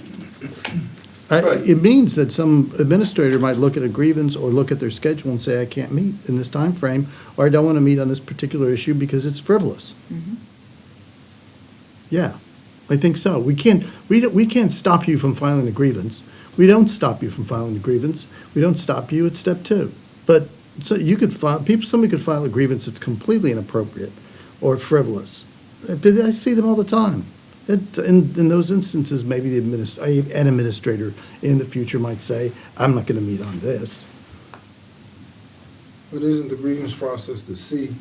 It means that some administrator might look at a grievance or look at their schedule and say, I can't meet in this time frame, or I don't want to meet on this particular issue because it's frivolous. Yeah, I think so. We can't stop you from filing a grievance. We don't stop you from filing a grievance. We don't stop you at step two. But so you could somebody could file a grievance that's completely inappropriate or frivolous. But I see them all the time. In those instances, maybe an administrator in the future might say, I'm not going to meet on this. But isn't the grievance process to see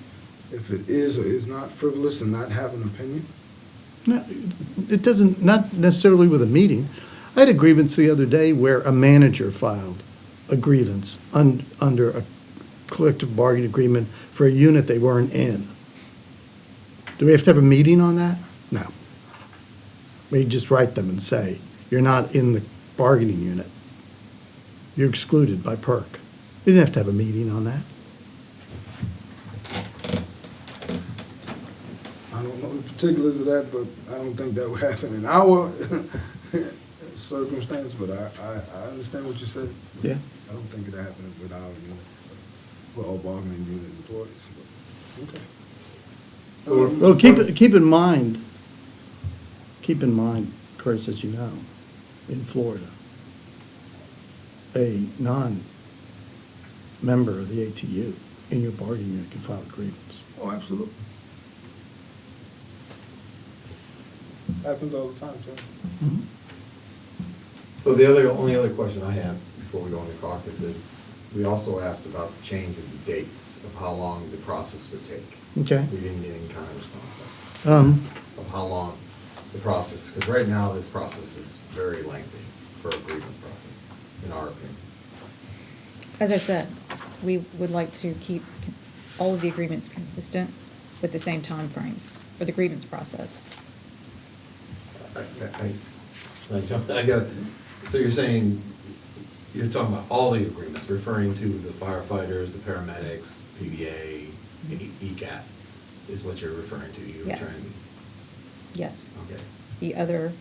if it is or is not frivolous and not have an opinion? No, it doesn't, not necessarily with a meeting. I had a grievance the other day where a manager filed a grievance under a collective bargaining agreement for a unit they weren't in. Do we have to have a meeting on that? No. We just write them and say, you're not in the bargaining unit. You're excluded by PERC. We didn't have to have a meeting on that. I don't know the particulars of that, but I don't think that would happen in our circumstance, but I understand what you said. Yeah. I don't think it happened with our unit, for all bargaining unit employees, but, okay. Well, keep in mind, Curtis, as you know, in Florida, a non-member of the ATU in your bargaining unit can file a grievance. Oh, absolutely. Happens all the time, too. So only other question I have before we go into caucus is, we also asked about the change of the dates of how long the process would take. Okay. We didn't get any kind of response Um, of how long the process, because right now this process is very lengthy for a grievance process, in our opinion. As I said, we would like to keep all of the agreements consistent with the same timeframes for the grievance process. So you're saying, you're talking about all the agreements, referring to the firefighters, the paramedics, PBA, ECAT, is what you're referring to? You were Yes. trying- Yes. Okay. The other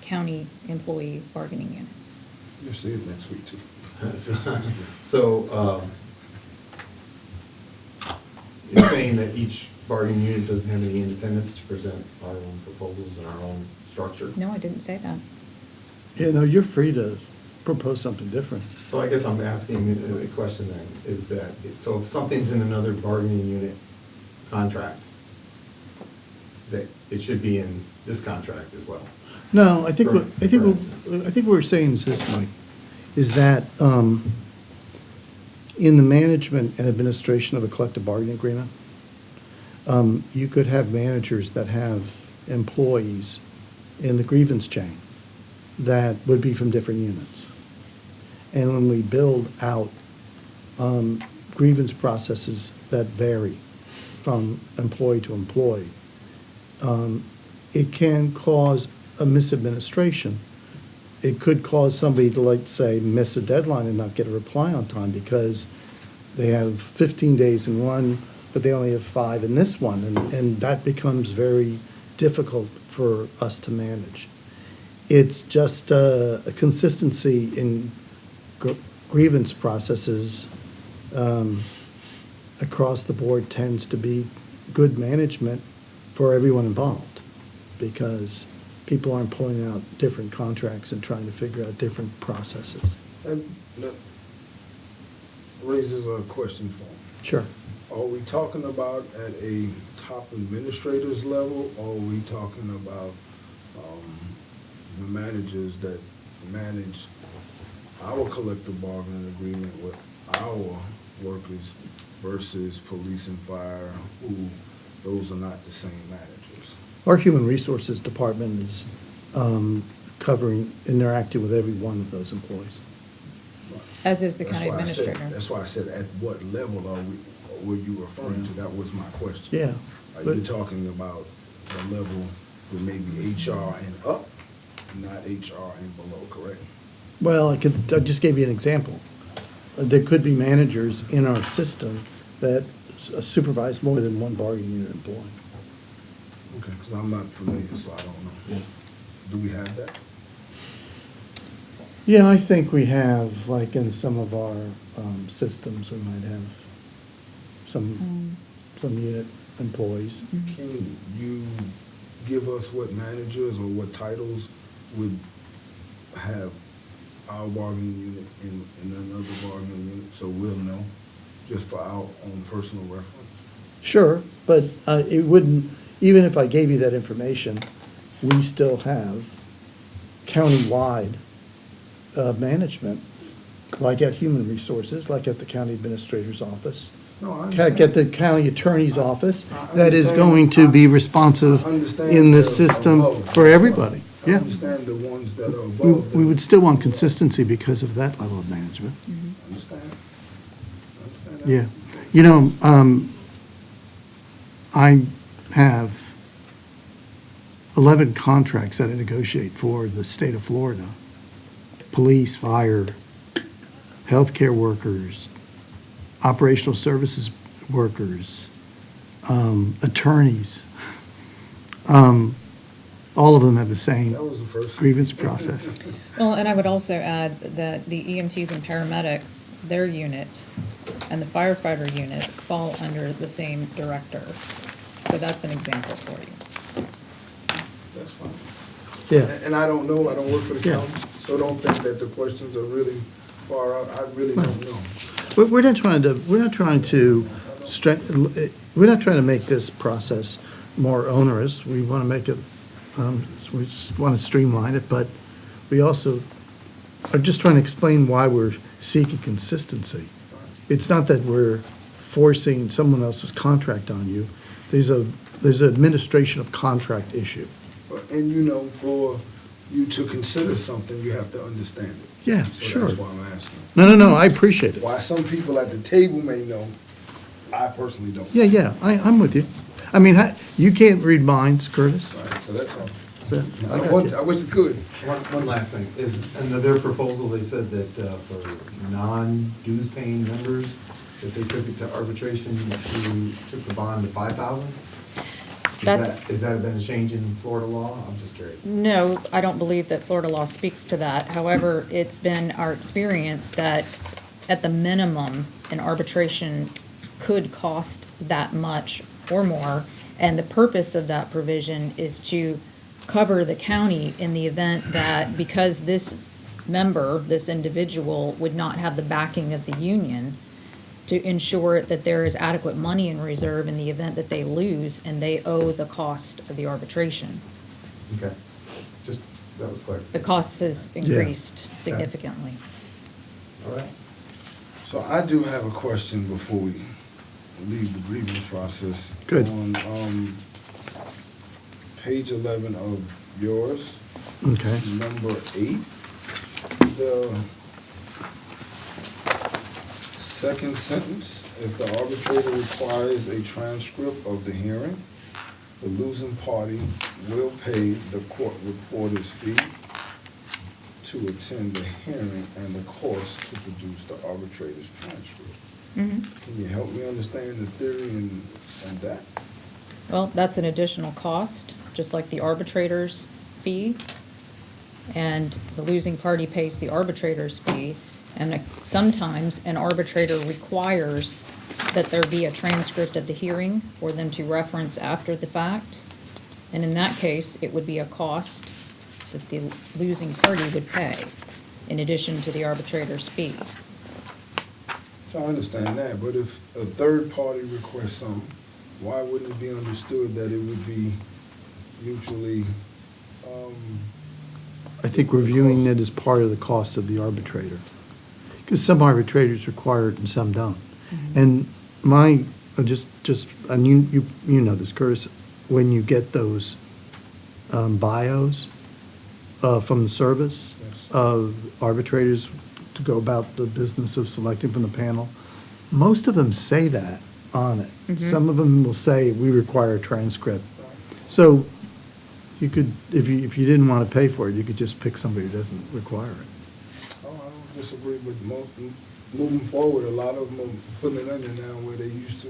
county employee bargaining units. You'll see it next week, too. So, you're saying that each bargaining unit doesn't have any independence to present our own proposals and our own structure? No, I didn't say that. You know, you're free to propose something different. So I guess I'm asking the question then, is that, so if something's in another bargaining unit contract, that it should be in this contract as well? No, I think, For instance. I think what we're saying is this, Mike, is that in the management and administration of a collective bargaining agreement, you could have managers that have employees in the grievance chain that would be from different units. And when we build out grievance processes that vary from employee to employee, it can cause a misadministration. It could cause somebody to, like, say, miss a deadline and not get a reply on time because they have 15 days in one, but they only have 5 in this one, and that becomes very difficult for us to manage. It's just a consistency in grievance processes across the board tends to be good management for everyone involved, because people aren't pulling out different contracts and trying to figure out different processes. And that raises a question for me. Sure. Are we talking about at a top administrator's level, or are we talking about the managers that manage our collective bargaining agreement with our workers versus police and fire, who those are not the same managers? Our Human Resources Department is interacting with every one of those employees. As is the That's county why I said- administrator. That's why I said, at what level were you referring to? That was my question. Yeah. Are but- you talking about the level with maybe HR and up, not HR and below, correct? Well, I just gave you an example. There could be managers in our system that supervise more than one bargaining unit employee. Okay, because I'm not familiar, so I don't know. Do we have that? Yeah, I think we have, like in some of our systems, we might have some unit employees. Can you give us what managers or what titles would have our bargaining unit in another bargaining unit, so we'll know, just for our own personal reference? Sure, but it wouldn't, even if I gave you that information, we still have countywide management, like at Human Resources, like at the county administrator's office, No, I like understand. at the county attorney's office, I that is understand. going to be responsive I understand in the they're system above. for everybody. I Yeah. understand the ones that are We above. we would still want consistency because of that level of management. Understand. Understand that. Yeah. You know, I have 11 contracts that I negotiate for the state of Florida. Police, fire, healthcare workers, operational services workers, attorneys. All of them have the same That was the first. grievance process. Well, and I would also add that the EMTs and paramedics, their unit, and the firefighter unit fall under the same director. So that's an example for you. That's fine. Yeah, And I don't know, I don't work for the Yeah. county, so don't think that the questions are really far out. I really don't know. we're not trying to, we're not trying to make this process more onerous. We want to make it, we just want to streamline it, but we also are just trying to explain why we're seeking consistency. It's not that we're forcing someone else's contract on you. There's an administration of contract issue. And you know, for you to consider something, you have to understand it. Yeah, So sure. that's why I'm asking. No, I appreciate it. Why some people at the table may know, I personally don't. Yeah, I'm with you. I mean, you can't read minds, Curtis. All right, so that's all. I I got want- you. I wish it could. One last thing, is, under their proposal, they said that for non-dues paying members, if they took it to arbitration, you took the bond to 5,000? Is that been a change in Florida law? I'm just curious. No, I don't believe that Florida law speaks to that. However, it's been our experience that at the minimum, an arbitration could cost that much or more. And the purpose of that provision is to cover the county in the event that because this member, this individual, would not have the backing of the union, to ensure that there is adequate money in reserve in the event that they lose and they owe the cost of the arbitration. Okay, just, that was clear. The cost has increased significantly. All right. So I do have a question before we leave the grievance process. Good. On, page 11 of yours, Okay. number 8, the second sentence, if the arbitrator requires a transcript of the hearing, the losing party will pay the court reporter's fee to attend the hearing and the cost to produce the arbitrator's transcript. Mhm. Can you help me understand the theory and that? Well, that's an additional cost, just like the arbitrator's fee. And the losing party pays the arbitrator's fee. And sometimes an arbitrator requires that there be a transcript of the hearing for them to reference after the fact. And in that case, it would be a cost that the losing party would pay in addition to the arbitrator's fee. So I understand that, but if a third party requests something, why wouldn't it be understood that it would be mutually, I think reviewing it as part of the cost of the arbitrator. Because some arbitrators require it and some don't. And and you know this, Curtis, when you get those bios from the service Yes. of arbitrators to go about the business of selecting from the panel, most of them say that on it. Some of them will say, we require a transcript. So you could, if you didn't want to pay for it, you could just pick somebody who doesn't require it. oh, I don't disagree with most, moving forward, a lot of them are putting it in there now where they used to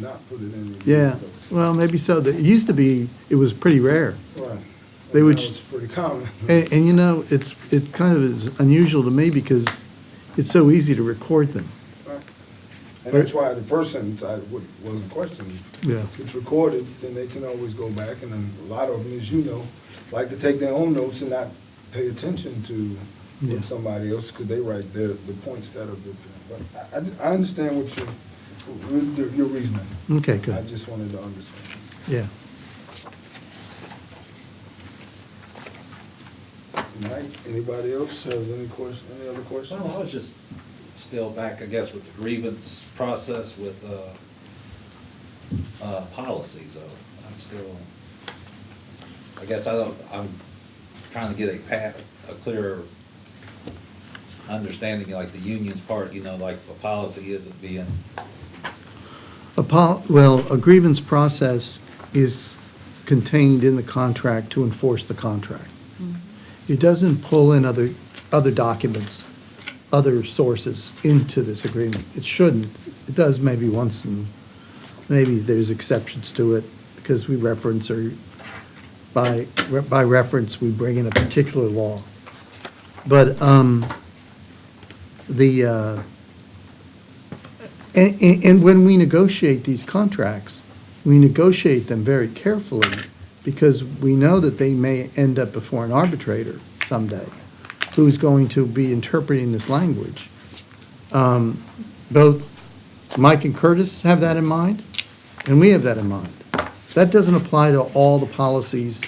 not put it in. Yeah, well, maybe so. It used to be, it was pretty rare. Right. They would- Now it's pretty common. And you know, it kind of is unusual to me because it's so easy to record them. Right. And that's why the first sentence was a question. Yeah. If it's recorded, then they can always go back, and then a lot of them, as you know, like to take their own notes and not pay attention to Yeah. what somebody else, because they write the points that are different. But I understand what your reasoning. Okay, I good. just wanted to understand. Yeah. All right, anybody else has any other questions? Well, I was just still back, I guess, with the grievance process with policies, though. I'm still, I guess I'm trying to get a clearer understanding, like the union's part, like the policy isn't being, Well, a grievance process is contained in the contract to enforce the contract. It doesn't pull in other documents, other sources into this agreement. It shouldn't. It does maybe once, and maybe there's exceptions to it because we reference or by reference, we bring in a particular law. But and when we negotiate these contracts, we negotiate them very carefully because we know that they may end up before an arbitrator someday who's going to be interpreting this language. Both Mike and Curtis have that in mind, and we have that in mind. That doesn't apply to all the policies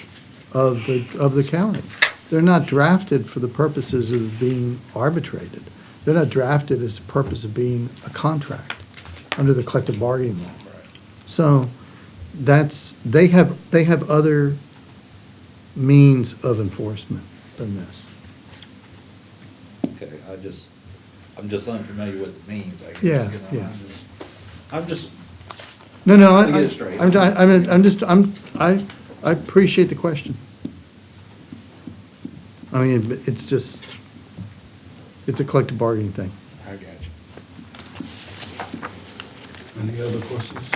of the county. They're not drafted for the purposes of being arbitrated. They're not drafted as the purpose of being a contract under the collective bargaining law. So they have other means of enforcement than this. Okay, I'm just unfamiliar with the means, I guess. Yeah, you know, yeah. I'm just, No, To get it straight. I appreciate the question. I mean, it's a collective bargaining thing. I got you. Any other questions?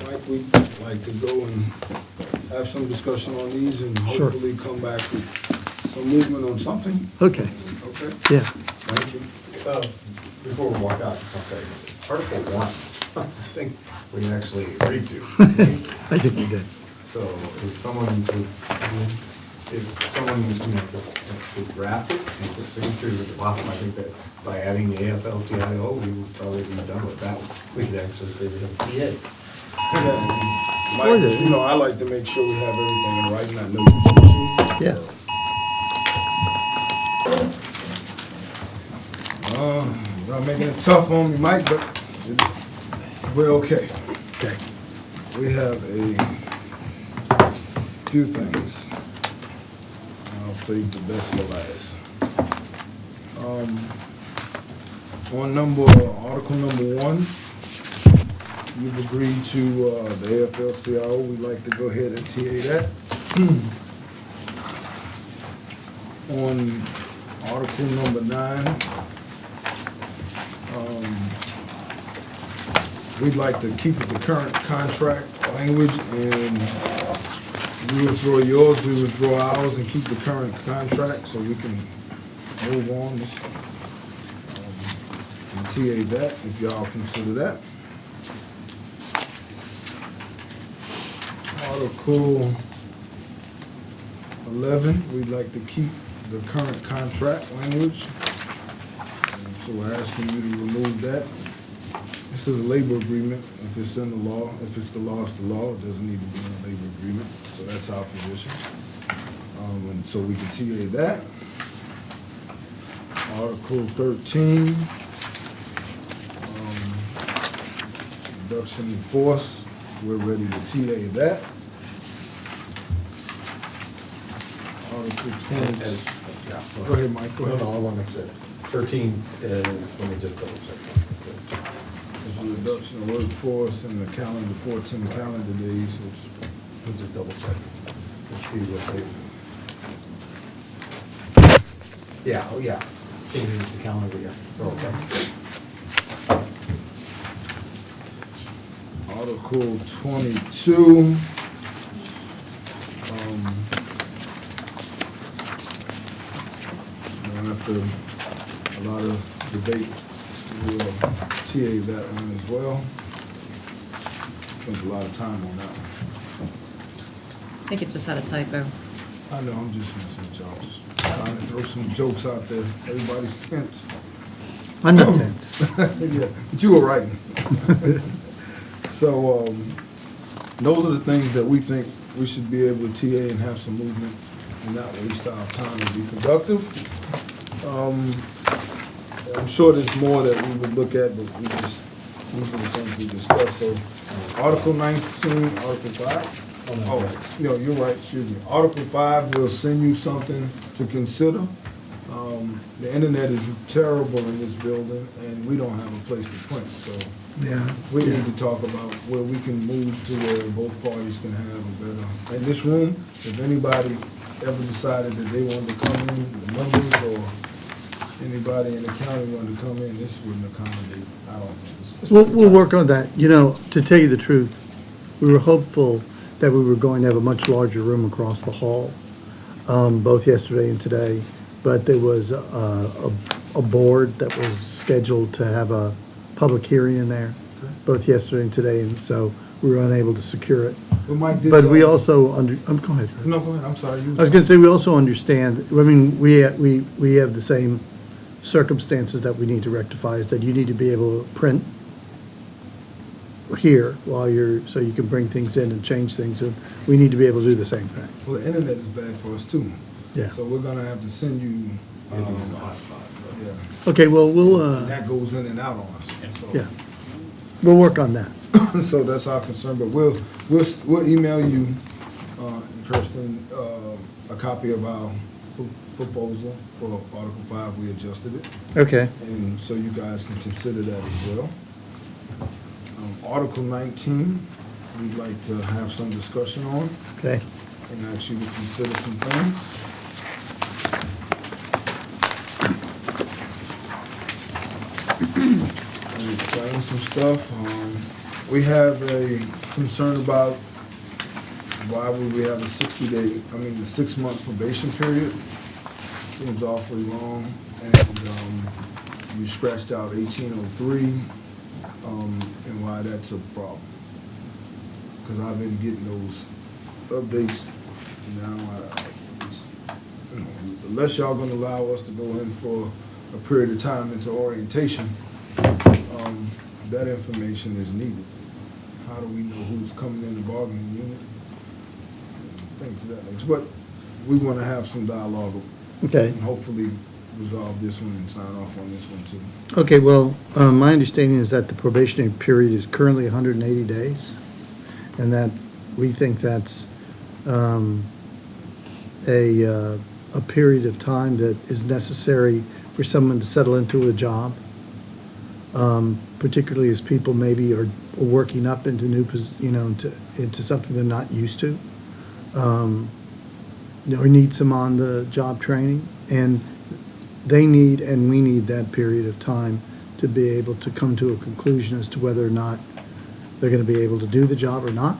Mike, we'd like to go and have some discussion on these and Sure. hopefully come back with some movement on something. Okay, Okay, yeah. thank you. Before we walk out, just want to say, Article 1, I think we actually agreed to. I think we did. So if someone would, could draft it and put signatures at the bottom, I think that by adding the AFL-CIO, we would probably be done with that. We could actually say we have a TA. Mike, you know, I like to make sure we have everything in writing, I know you do too. Yeah. You're making it tough on me, Mike, but we're okay. Okay. We have a few things. I'll save the best for last. On Article number 1, you've agreed to the AFL-CIO. We'd like to go ahead and TA that. On Article number 9, we'd like to keep the current contract language, and you withdraw yours, we withdraw ours, and keep the current contract so we can move on this, and TA that, if y'all consider that. Article 11, we'd like to keep the current contract language. So we're asking you to remove that. This is a labor agreement. If it's in the law, if it's the law, it's the law. It doesn't need to be in a labor agreement. So that's our position. And so we can TA that. Article 13, reduction in force. We're ready to TA that. Article 20. Go ahead, Mike, go ahead. No, I want to make sure. 13 is, let me just double check something. There's a reduction of workforce in the calendar, 14 calendar days, which Let me just double check. Let's see what they. Yeah, oh yeah. Changing the calendar, yes. Okay. Article 22. After a lot of debate, we'll TA that one as well. Spent a lot of time on that one. I think it just had a typo. I know, I'm just messing with y'all, just trying to throw some jokes out there. Everybody's tense. I'm not tense. Yeah, but you were writing. So, those are the things that we think we should be able to TA and have some movement and not waste our time and be productive. I'm sure there's more that we would look at, but we just, these are the things we discussed. So, Article 19, Article 5. Oh, no, you're right, excuse me. Article 5 will send you something to consider. The internet is terrible in this building, and we don't have a place to print, so Yeah. we need to talk about where we can move to where both parties can have a better, in this room, if anybody ever decided that they wanted to come in, the members or anybody in the county wanted to come in, this wouldn't accommodate, I don't think. We'll work on that. You know, to tell you the truth, we were hopeful that we were going to have a much larger room across the hall, both yesterday and today. But there was a board that was scheduled to have a public hearing in there, both yesterday and today, and so we were unable to secure it. But Mike did. But we also go ahead. No, go ahead, I'm sorry. I was gonna say, we also understand, I mean, we have the same circumstances that we need to rectify, is that you need to be able to print here while so you can bring things in and change things, and we need to be able to do the same thing. Well, the internet is bad for us too. Yeah. So we're gonna have to send you, You have to use a hotspot, so. yeah. Okay, well, And we'll, that goes in and out on us. So- yeah, we'll work on that. So that's our concern, but we'll email you, Kirsten, a copy of our proposal for Article 5. We adjusted it, Okay, and so you guys can consider that as well. Article 19, we'd like to have some discussion on, okay. and ask you to consider some things. And explain some stuff. We have a concern about why would we have a 60-day, I mean, the 6-month probation period? Seems awfully long, and you scratched out 1803, and why that's a problem. Because I've been getting those updates now. Unless y'all gonna allow us to go in for a period of time into orientation, that information is needed. How do we know who's coming in the bargaining unit? Things of that nature. But we want to have some dialogue. Okay. And hopefully resolve this one and sign off on this one too. Okay, well, my understanding is that the probationary period is currently 180 days, and that we think that's a period of time that is necessary for someone to settle into a job, particularly as people maybe are working up into into something they're not used to, or need some on-the-job training, and they need and we need that period of time to be able to come to a conclusion as to whether or not they're going to be able to do the job or not.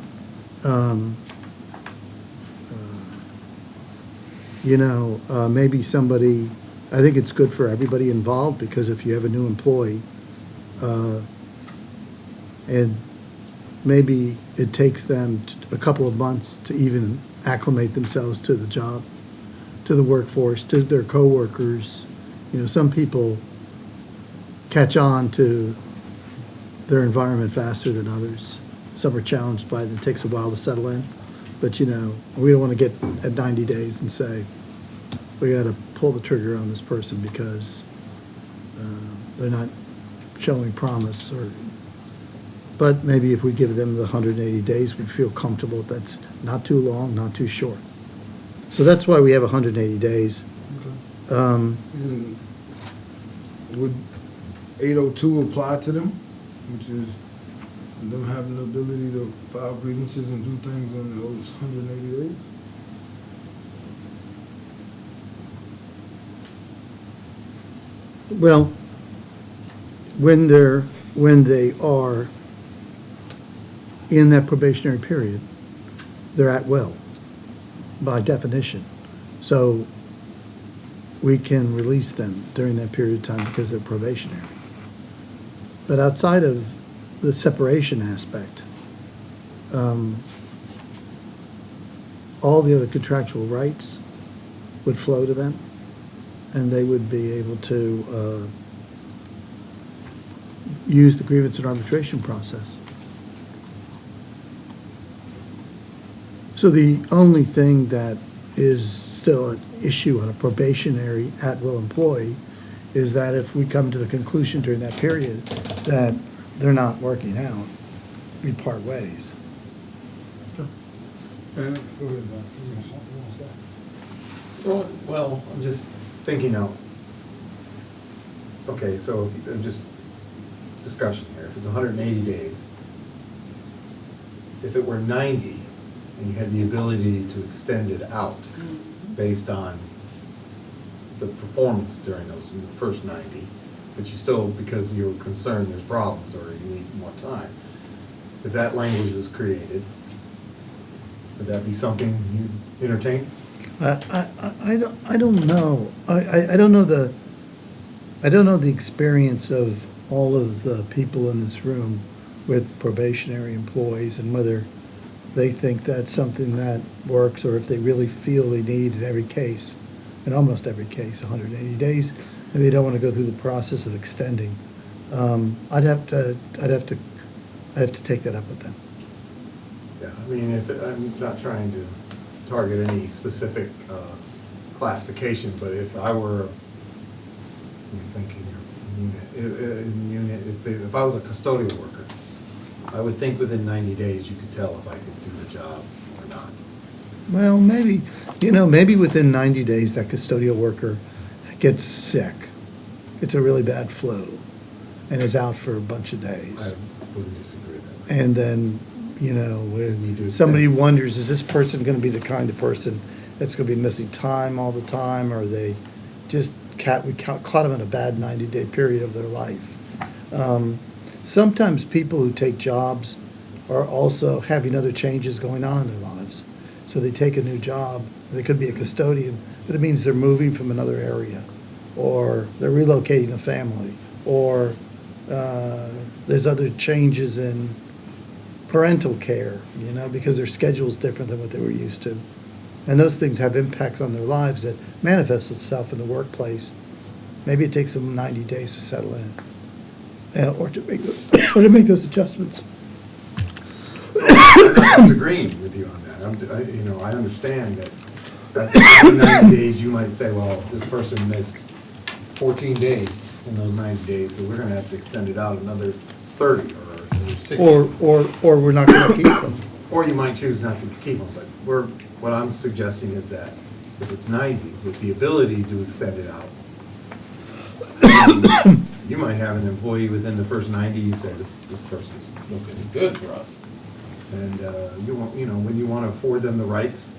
Maybe somebody, I think it's good for everybody involved, because if you have a new employee, and maybe it takes them a couple of months to even acclimate themselves to the job, to the workforce, to their coworkers. Some people catch on to their environment faster than others. Some are challenged by it, and it takes a while to settle in. But, we don't want to get at 90 days and say, we got to pull the trigger on this person because they're not showing promise. But maybe if we give them the 180 days, we'd feel comfortable. That's not too long, not too short. So that's why we have 180 days. And would 802 apply to them, which is them having the ability to file grievances and do things in those 180 days? Well, when they are in that probationary period, they're at will, by definition. So we can release them during that period of time because they're probationary. But outside of the separation aspect, all the other contractual rights would flow to them, and they would be able to use the grievance and arbitration process. So the only thing that is still an issue on a probationary at-will employee is that if we come to the conclusion during that period that they're not working out, we part ways. And, go ahead, Bob. You want to say? Well, I'm just thinking out. Okay, so just discussion here. If it's 180 days, if it were 90 and you had the ability to extend it out based on the performance during those first 90, but you still, because you're concerned there's problems or you need more time, if that language was created, Would that be something you entertain? I don't know. I don't know the experience of all of the people in this room with probationary employees and whether they think that's something that works or if they really feel they need in every case, in almost every case, 180 days, and they don't want to go through the process of extending. I'd have to take that up with them. Yeah, I mean, I'm not trying to target any specific classification, but if I were, let me think in unit, if I was a custodial worker, I would think within 90 days you could tell if I could do the job or not. Well, maybe within 90 days, that custodial worker gets sick, gets a really bad flu, and is out for a bunch of days. I wouldn't disagree with that. And then, Need to when extend. somebody wonders, is this person going to be the kind of person that's going to be missing time all the time? Or are they just, we caught them in a bad 90-day period of their life? Sometimes people who take jobs are also having other changes going on in their lives. So they take a new job, they could be a custodian, but it means they're moving from another area, or they're relocating a family, or there's other changes in parental care, because their schedule's different than what they were used to. And those things have impacts on their lives that manifests itself in the workplace. Maybe it takes them 90 days to settle in, or to make those adjustments. So I'm not disagreeing with you on that. I understand that after 90 days, you might say, well, this person missed 14 days in those 90 days, so we're gonna have to extend it out another 30 or another 60. Or we're not going to keep them. Or you might choose not to keep them, but what I'm suggesting is that if it's 90, with the ability to extend it out, you might have an employee within the first 90, you say, this person's looking good for us. And when you want to afford them the rights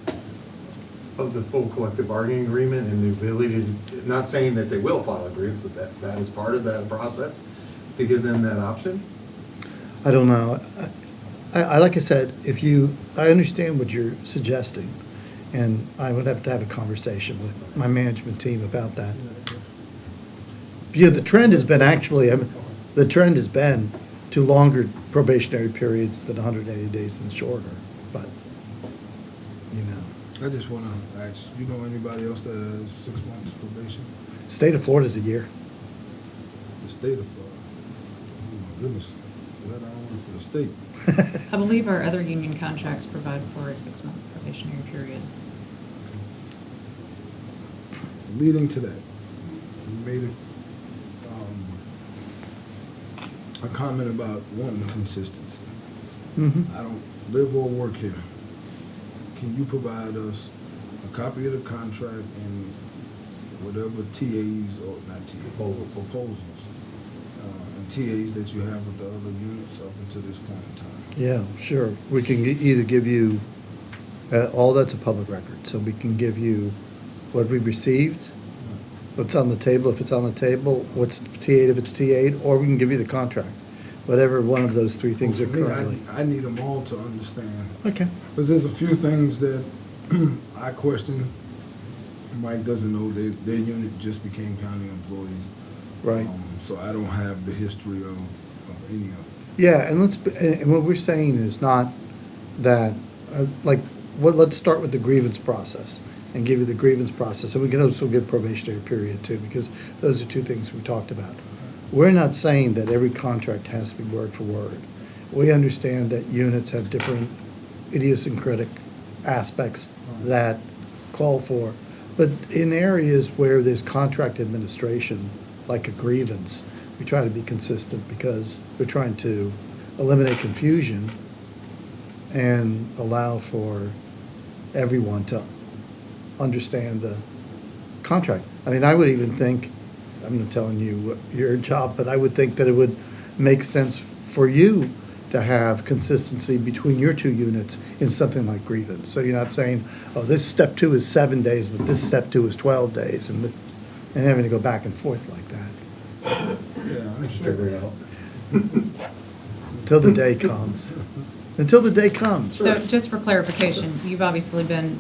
of the full collective bargaining agreement and the ability to, not saying that they will file agreements, but that is part of that process, to give them that option? I don't know. I like I said, I understand what you're suggesting, and I would have to have a conversation with my management team about that. The trend has been to longer probationary periods than 180 days than shorter, but, I just wanna ask, anybody else that has 6 months probation? state of Florida's a year. The state of Florida? Oh my goodness, that I don't work for the state. I believe our other union contracts provide for a 6-month probationary period. Leading to that, you made a comment about wanting consistency. Mhm. I don't live or work here. Can you provide us a copy of the contract and whatever TAs, or not TAs, proposals, and TAs that you have with the other units up until this point in time? Yeah, sure. We can either give you, all that's a public record, so we can give you what we've received, what's on the table if it's on the table, what's T8 if it's T8, or we can give you the contract. Whatever one of those three things are For me, currently. I need them all to understand. Okay. Because there's a few things that I question. Mike doesn't know their unit just became county employees. Right. So I don't have the history of any of it. Yeah, and what we're saying is not that, let's start with the grievance process and give you the grievance process. And we can also give probationary period too, because those are two things we talked about. We're not saying that every contract has to be word for word. We understand that units have different idiosyncratic aspects that call for. But in areas where there's contract administration, like a grievance, we try to be consistent because we're trying to eliminate confusion and allow for everyone to understand the contract. I mean, I would even think, I'm not telling you your job, but I would think that it would make sense for you to have consistency between your two units in something like grievance. So you're not saying, oh, this step 2 is 7 days, but this step 2 is 12 days, and having to go back and forth like that. Yeah, I'm Figure it out. Till the day comes. until the day comes. So just for clarification, you've obviously been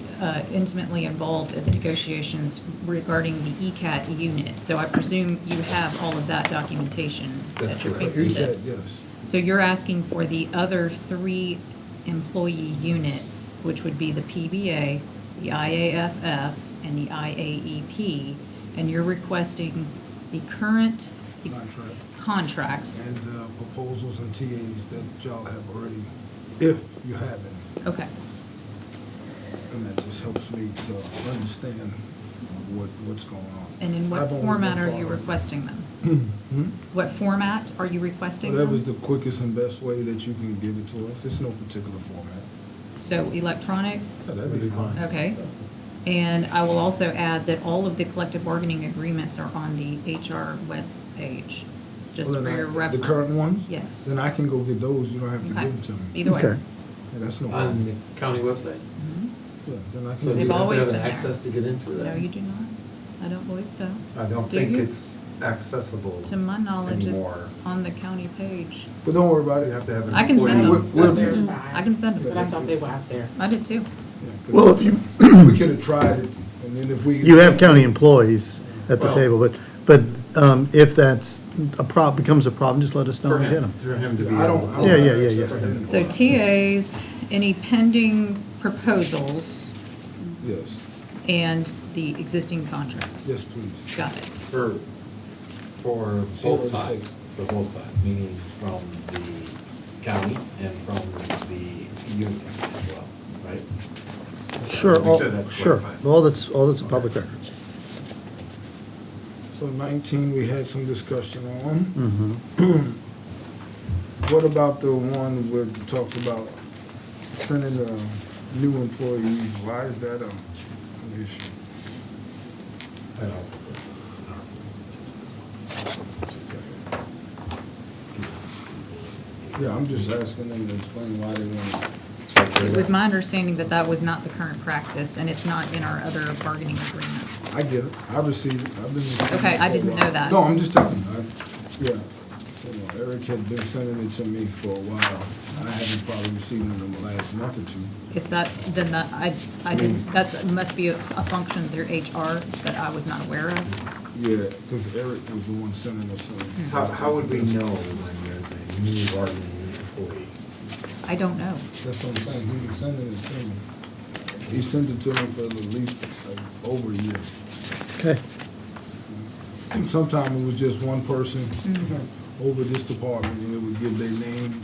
intimately involved in the negotiations regarding the ECAT unit. So I presume you have all of that documentation That's at your correct. fingertips. Yes. So you're asking for the other 3 employee units, which would be the PBA, the IAFF, and the IAEP, and you're requesting the current Contract. contracts. And the proposals and TAs that y'all have already, if you have any. Okay. And that just helps me to understand what's going on. And in what I've only format been are you following- requesting them? Hmm? What format are you requesting them? Whatever's the quickest and best way that you can give it to us. It's no particular format. So electronic, Yeah, that'd be fine. okay. And I will also add that all of the collective bargaining agreements are on the HR webpage, just Well, for then your I- reference. The current ones? Yes. Then I can go get those. You don't have to Okay. give them to me. Either way. Okay. Yeah, that's no On problem. the county website? Mhm. Yeah, then I So can. They've you have to always have an been there. access to get into that? No, you do not. I don't believe so. I don't Do think you? it's accessible To my knowledge, anymore. it's on the county page. But don't worry about it. You have to have an I can send employee. them. We'll- There's we'll- five. I can send But them. I thought they were out there. I did too. Yeah, 'cause Well, if you, We could have tried it, and then if we. you have county employees at the Well- table, but if that's becomes a problem, just let us know For and get him, them. for him to be. I don't. able- I don't Yeah, have yeah, yeah, access yeah. to any. So TAs, any pending proposals, Yes, and the existing contracts. yes, please. Got it. For both 0 to sides, 6. for both sides, meaning from the county and from the union as well, right? Sure, Make sure that's sure. clarified. All that's a public record. So 19, we had some discussion on. Mhm. What about the one where it talks about sending new employees? Why is that an issue? I don't put this in our proposal. Just so- Yeah, I'm just asking them to explain why they want it. It was my understanding that that was not the current practice, and it's not in our other bargaining agreements. I get it. I received it. I've been receiving it. Okay, I for a didn't while. know that. No, I'm just telling you. Yeah. You know, Eric had been sending it to me for a while. I haven't probably received it in the last month or two. If that's, then that, I didn't, that's, must be a function through HR that I was not aware of. Yeah, because Eric was the one sending it to me. How would we know when there's a new bargaining employee? I don't know. That's what I'm saying. He was sending it to me. He sent it to me for at least over a year. Okay. Sometimes it was just one person Mm-hmm. over this department, and it would give their name,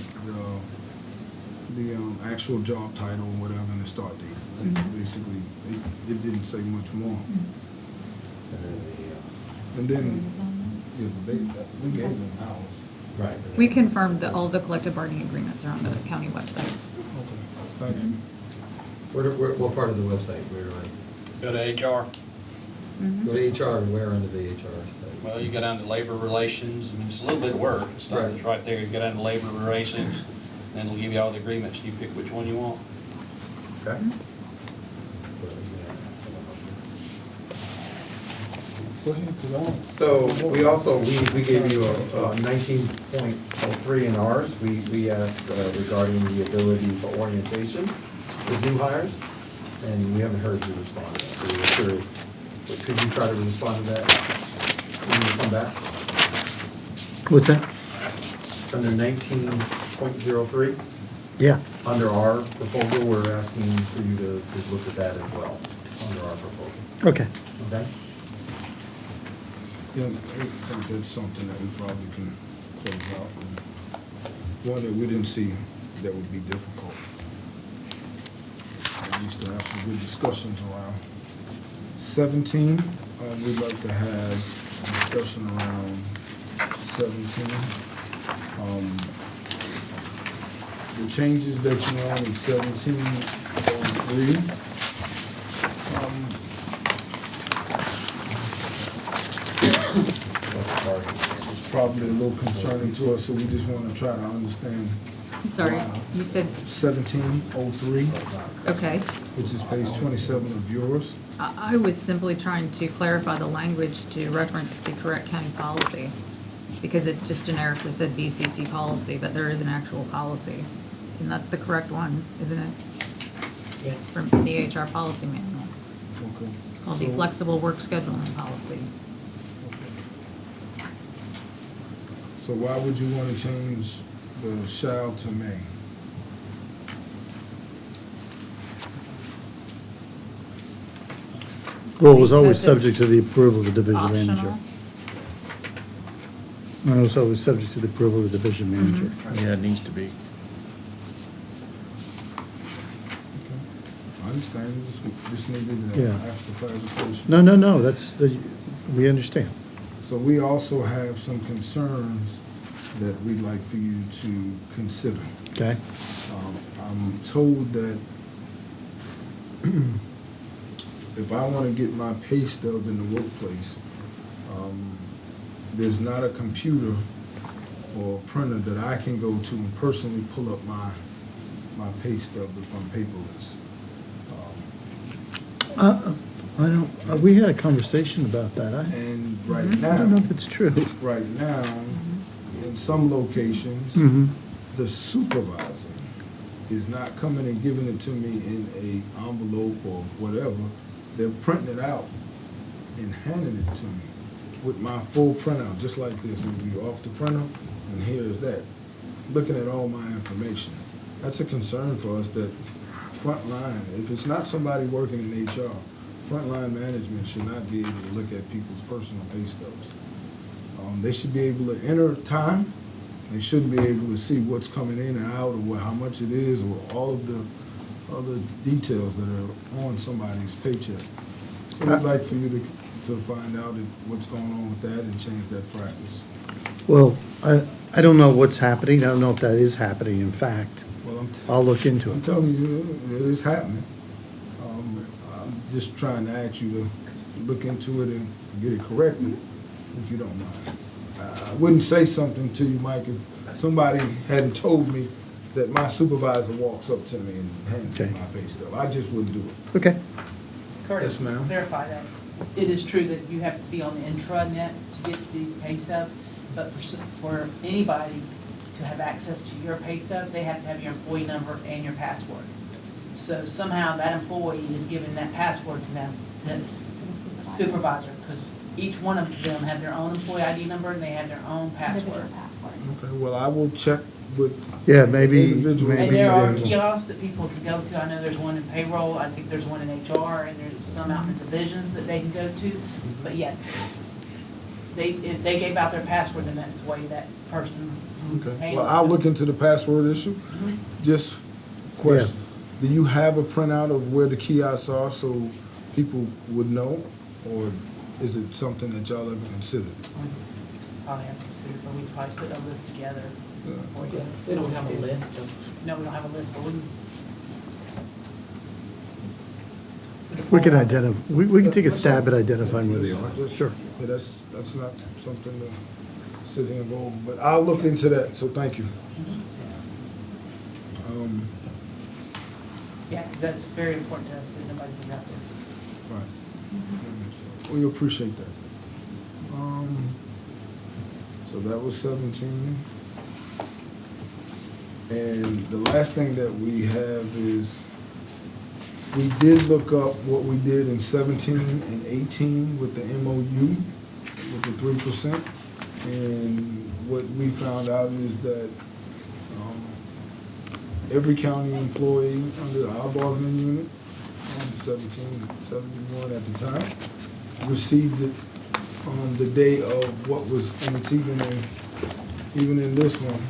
the actual job title, or whatever, and the start date. And Mhm. basically, it didn't say much more. And then the, And then, yeah, we gave them ours. right. We confirmed that all the collective bargaining agreements are on the county website. Okay, thank you. What part of the website, where do I, Go to HR. go to HR, and where under the HR site? Well, you go down to labor relations. I mean, it's a little bit of work. It's not, it's right there. You go down to labor relations, then it'll give you all the agreements. You pick which one you want. Okay. So, yeah, that's the one on this. Go ahead, 'cause I don't. So we also, we gave you a 19.03 in ours. We asked regarding the ability for orientation with new hires, and we haven't heard you respond to that. So we were curious, but could you try to respond to that when you come back? What's that? Under 19.03, Yeah. under our proposal, we're asking for you to look at that as well, under our proposal. Okay. Okay? Yeah, I think that's something that we probably can close out. And one that we didn't see that would be difficult. At least to have some good discussions around. 17, we'd like to have a discussion around 17. The changes that you want in 17.03. It's probably a little concerning to us, so we just want to try to understand. I'm sorry, you said, 1703, okay. which is page 27 of yours. I was simply trying to clarify the language to reference the correct county policy, because it just generically said BCC policy, but there is an actual policy. And that's the correct one, isn't it? Yes. From the HR policy manual. Okay. It's called the So- flexible work scheduling policy. So why would you want to change the shall to may? Well, it was always Because it's- subject to the approval of the It's division manager. optional. And it was always subject to the approval of the division manager. Yeah, it needs to be. I understand, just needed to Yeah. ask for clarification. No, that's, we understand. So we also have some concerns that we'd like for you to consider. Okay? I'm told that if I want to get my pay stub in the workplace, there's not a computer or printer that I can go to and personally pull up my pay stub if I'm paperless. I don't, we had a conversation about that. And right I don't know now, if it's true. right now, in some locations, Mhm. the supervisor is not coming and giving it to me in a envelope or whatever. They're printing it out and handing it to me with my full printout, just like this. It would be off the printer, and here's that. Looking at all my information. That's a concern for us that frontline, if it's not somebody working in HR, frontline management should not be able to look at people's personal pay stubs. They should be able to enter time. They shouldn't be able to see what's coming in and out, or how much it is, or all of the other details that are on somebody's paycheck. So we'd like for you to find out what's going on with that and change that practice. Well, I don't know what's happening. I don't know if that is happening, in fact. Well, I'll look into I'm it. telling you, it is happening. I'm just trying to ask you to look into it and get it corrected, if you don't mind. I wouldn't say something to you, Mike, if somebody hadn't told me that my supervisor walks up to me and hands me Okay. my pay stub. I just wouldn't do it. Okay. Curtis, Yes, ma'am. clarify that. It is true that you have to be on the intranet to get the pay stub, but for anybody to have access to your pay stub, they have to have your employee number and your password. So somehow that employee is giving that password to them, to the supervisor, because each one of them have their own employee ID number and they have their own password. Okay, well, I will check with. Yeah, maybe, Individual. And maybe. there are they will. kiosks that people can go to. I know there's one in payroll, I think there's one in HR, and there's some out in the divisions that they can go to. But yet, if they gave out their password, then that's the way that person who's Okay, paying. well, I'll look into the password issue. Just question, do you have a printout of where the kiosks are so people would know? Or is it something that y'all ever considered? Probably have to consider, but we probably put a list together for you. We don't have a list of, No, we don't have a list, but we can. We can identify, we can take a stab at identifying where they are. Just- Sure. Yeah, that's not something to sit here and go over, but I'll look into that, so thank you. Yeah, 'cause that's very important to us that nobody goes out there. Right. We appreciate that. So that was 17. And the last thing that we have is, we did look up what we did in 17 and 18 with the MOU, with the 3%. And what we found out is that every county employee under our bargaining unit, 1771 at the time, received it on the day of what was, and it's even in this one.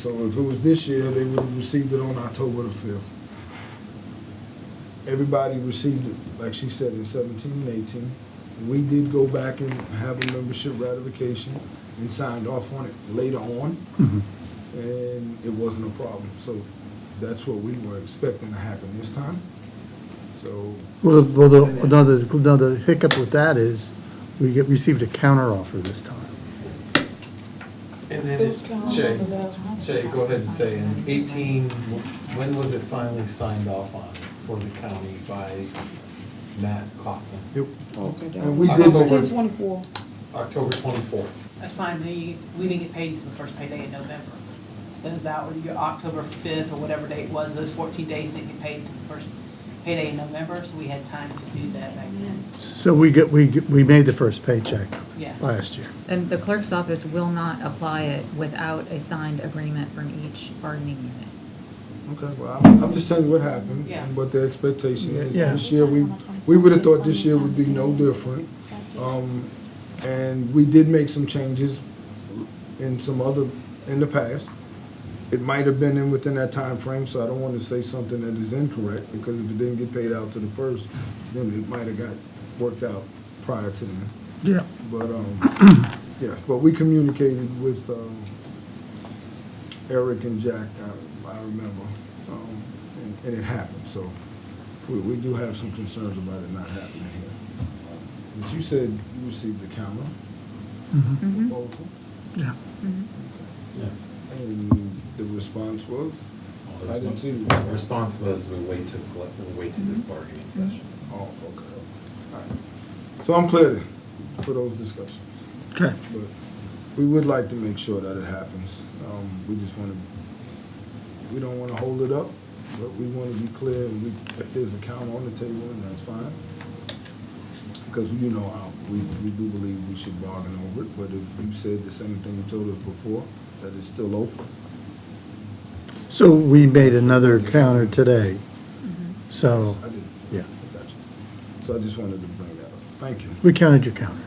So if it was this year, they would have received it on October the 5th. Everybody received it, like she said, in 17 and 18. We did go back and have a membership ratification and signed off on it later on, and it wasn't a problem. So that's what we were expecting to happen this time. So, Well, another hiccup with that is, we received a counteroffer this time. And then, Jay, go ahead and say, in 18, when was it finally signed off on for the county by Matt Coughlin? and we did, October 24th. That's fine, we didn't get paid until the first payday in November. those out, or your October 5th or whatever date it was, those 14 days didn't get paid to the first payday in November, so we had time to do that back then. So we made the first paycheck Yeah. last year. And the clerk's office will not apply it without a signed agreement from each bargaining unit. Okay, well, I'm just telling you what happened Yeah. and what the expectation is. Yeah. This year, we would have thought this year would be no different. And we did make some changes in the past. It might have been within that time frame, so I don't want to say something that is incorrect, because if it didn't get paid out to the first, then it might have got worked out prior to then. Yeah. But, yeah, but we communicated with Eric and Jack, I remember, and it happened, so we do have some concerns about it not happening here. But you said you received the counter proposal, Yeah. Yeah. and the response was? I didn't see the The response was, we'll wait to this bargaining session. Oh, okay. All right. So I'm clear then for those discussions. Okay. But we would like to make sure that it happens. We just want to, we don't want to hold it up, but we want to be clear, and if there's a count on the table, and that's fine. Because you know how, we do believe we should bargain over it, but if you said the same thing you told us before, that it's still open. So we made another counter today. So, I did. yeah, I got you. So I just wanted to bring that up. Thank you. we counted your counter.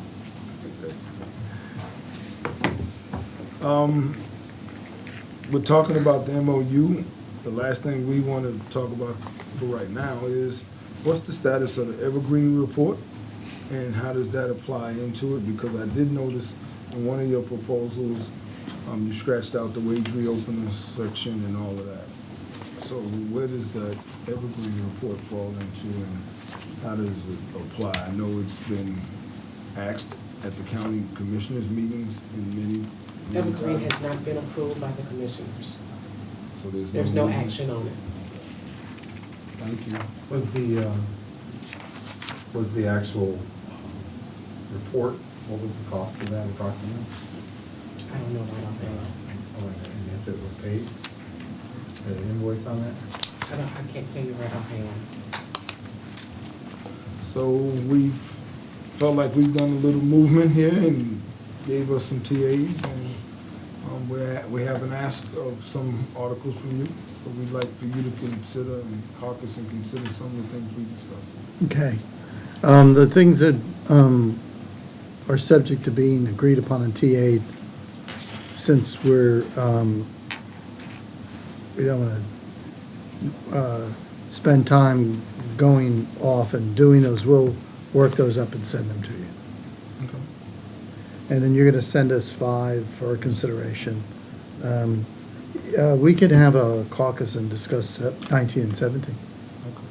We're talking about the MOU. The last thing we want to talk about for right now is, what's the status of the Evergreen report, and how does that apply into it? Because I did notice in one of your proposals, you scratched out the wage reopener section and all of that. So where does that Evergreen report fall into, and how does it apply? I know it's been asked at the county commissioners' meetings in many Evergreen times. has not been approved by the commissioners. So There's no action on it. Thank you. Was the actual report, what was the cost of that approximately? I don't know that offhand. And if it was paid? The invoice on that? I can't tell you right offhand. So we've felt like we've done a little movement here and gave us some TAs, and we have an ask of some articles from you. So we'd like for you to consider, and caucus and consider some of the things we discussed. Okay. The things that are subject to being agreed upon in TA, since we don't want to spend time going off and doing those, we'll work those up and send them to you. Okay. And then you're going to send us 5 for consideration. We could have a caucus and discuss 19 and 17, Okay.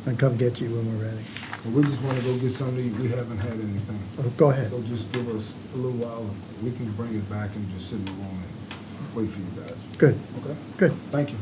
and come get you when we're ready. Well, we just want to go get something, we haven't had anything. Oh, go ahead. So just give us a little while, we can bring it back and just sit in the room and wait for you guys. Good, Okay? good. Thank you.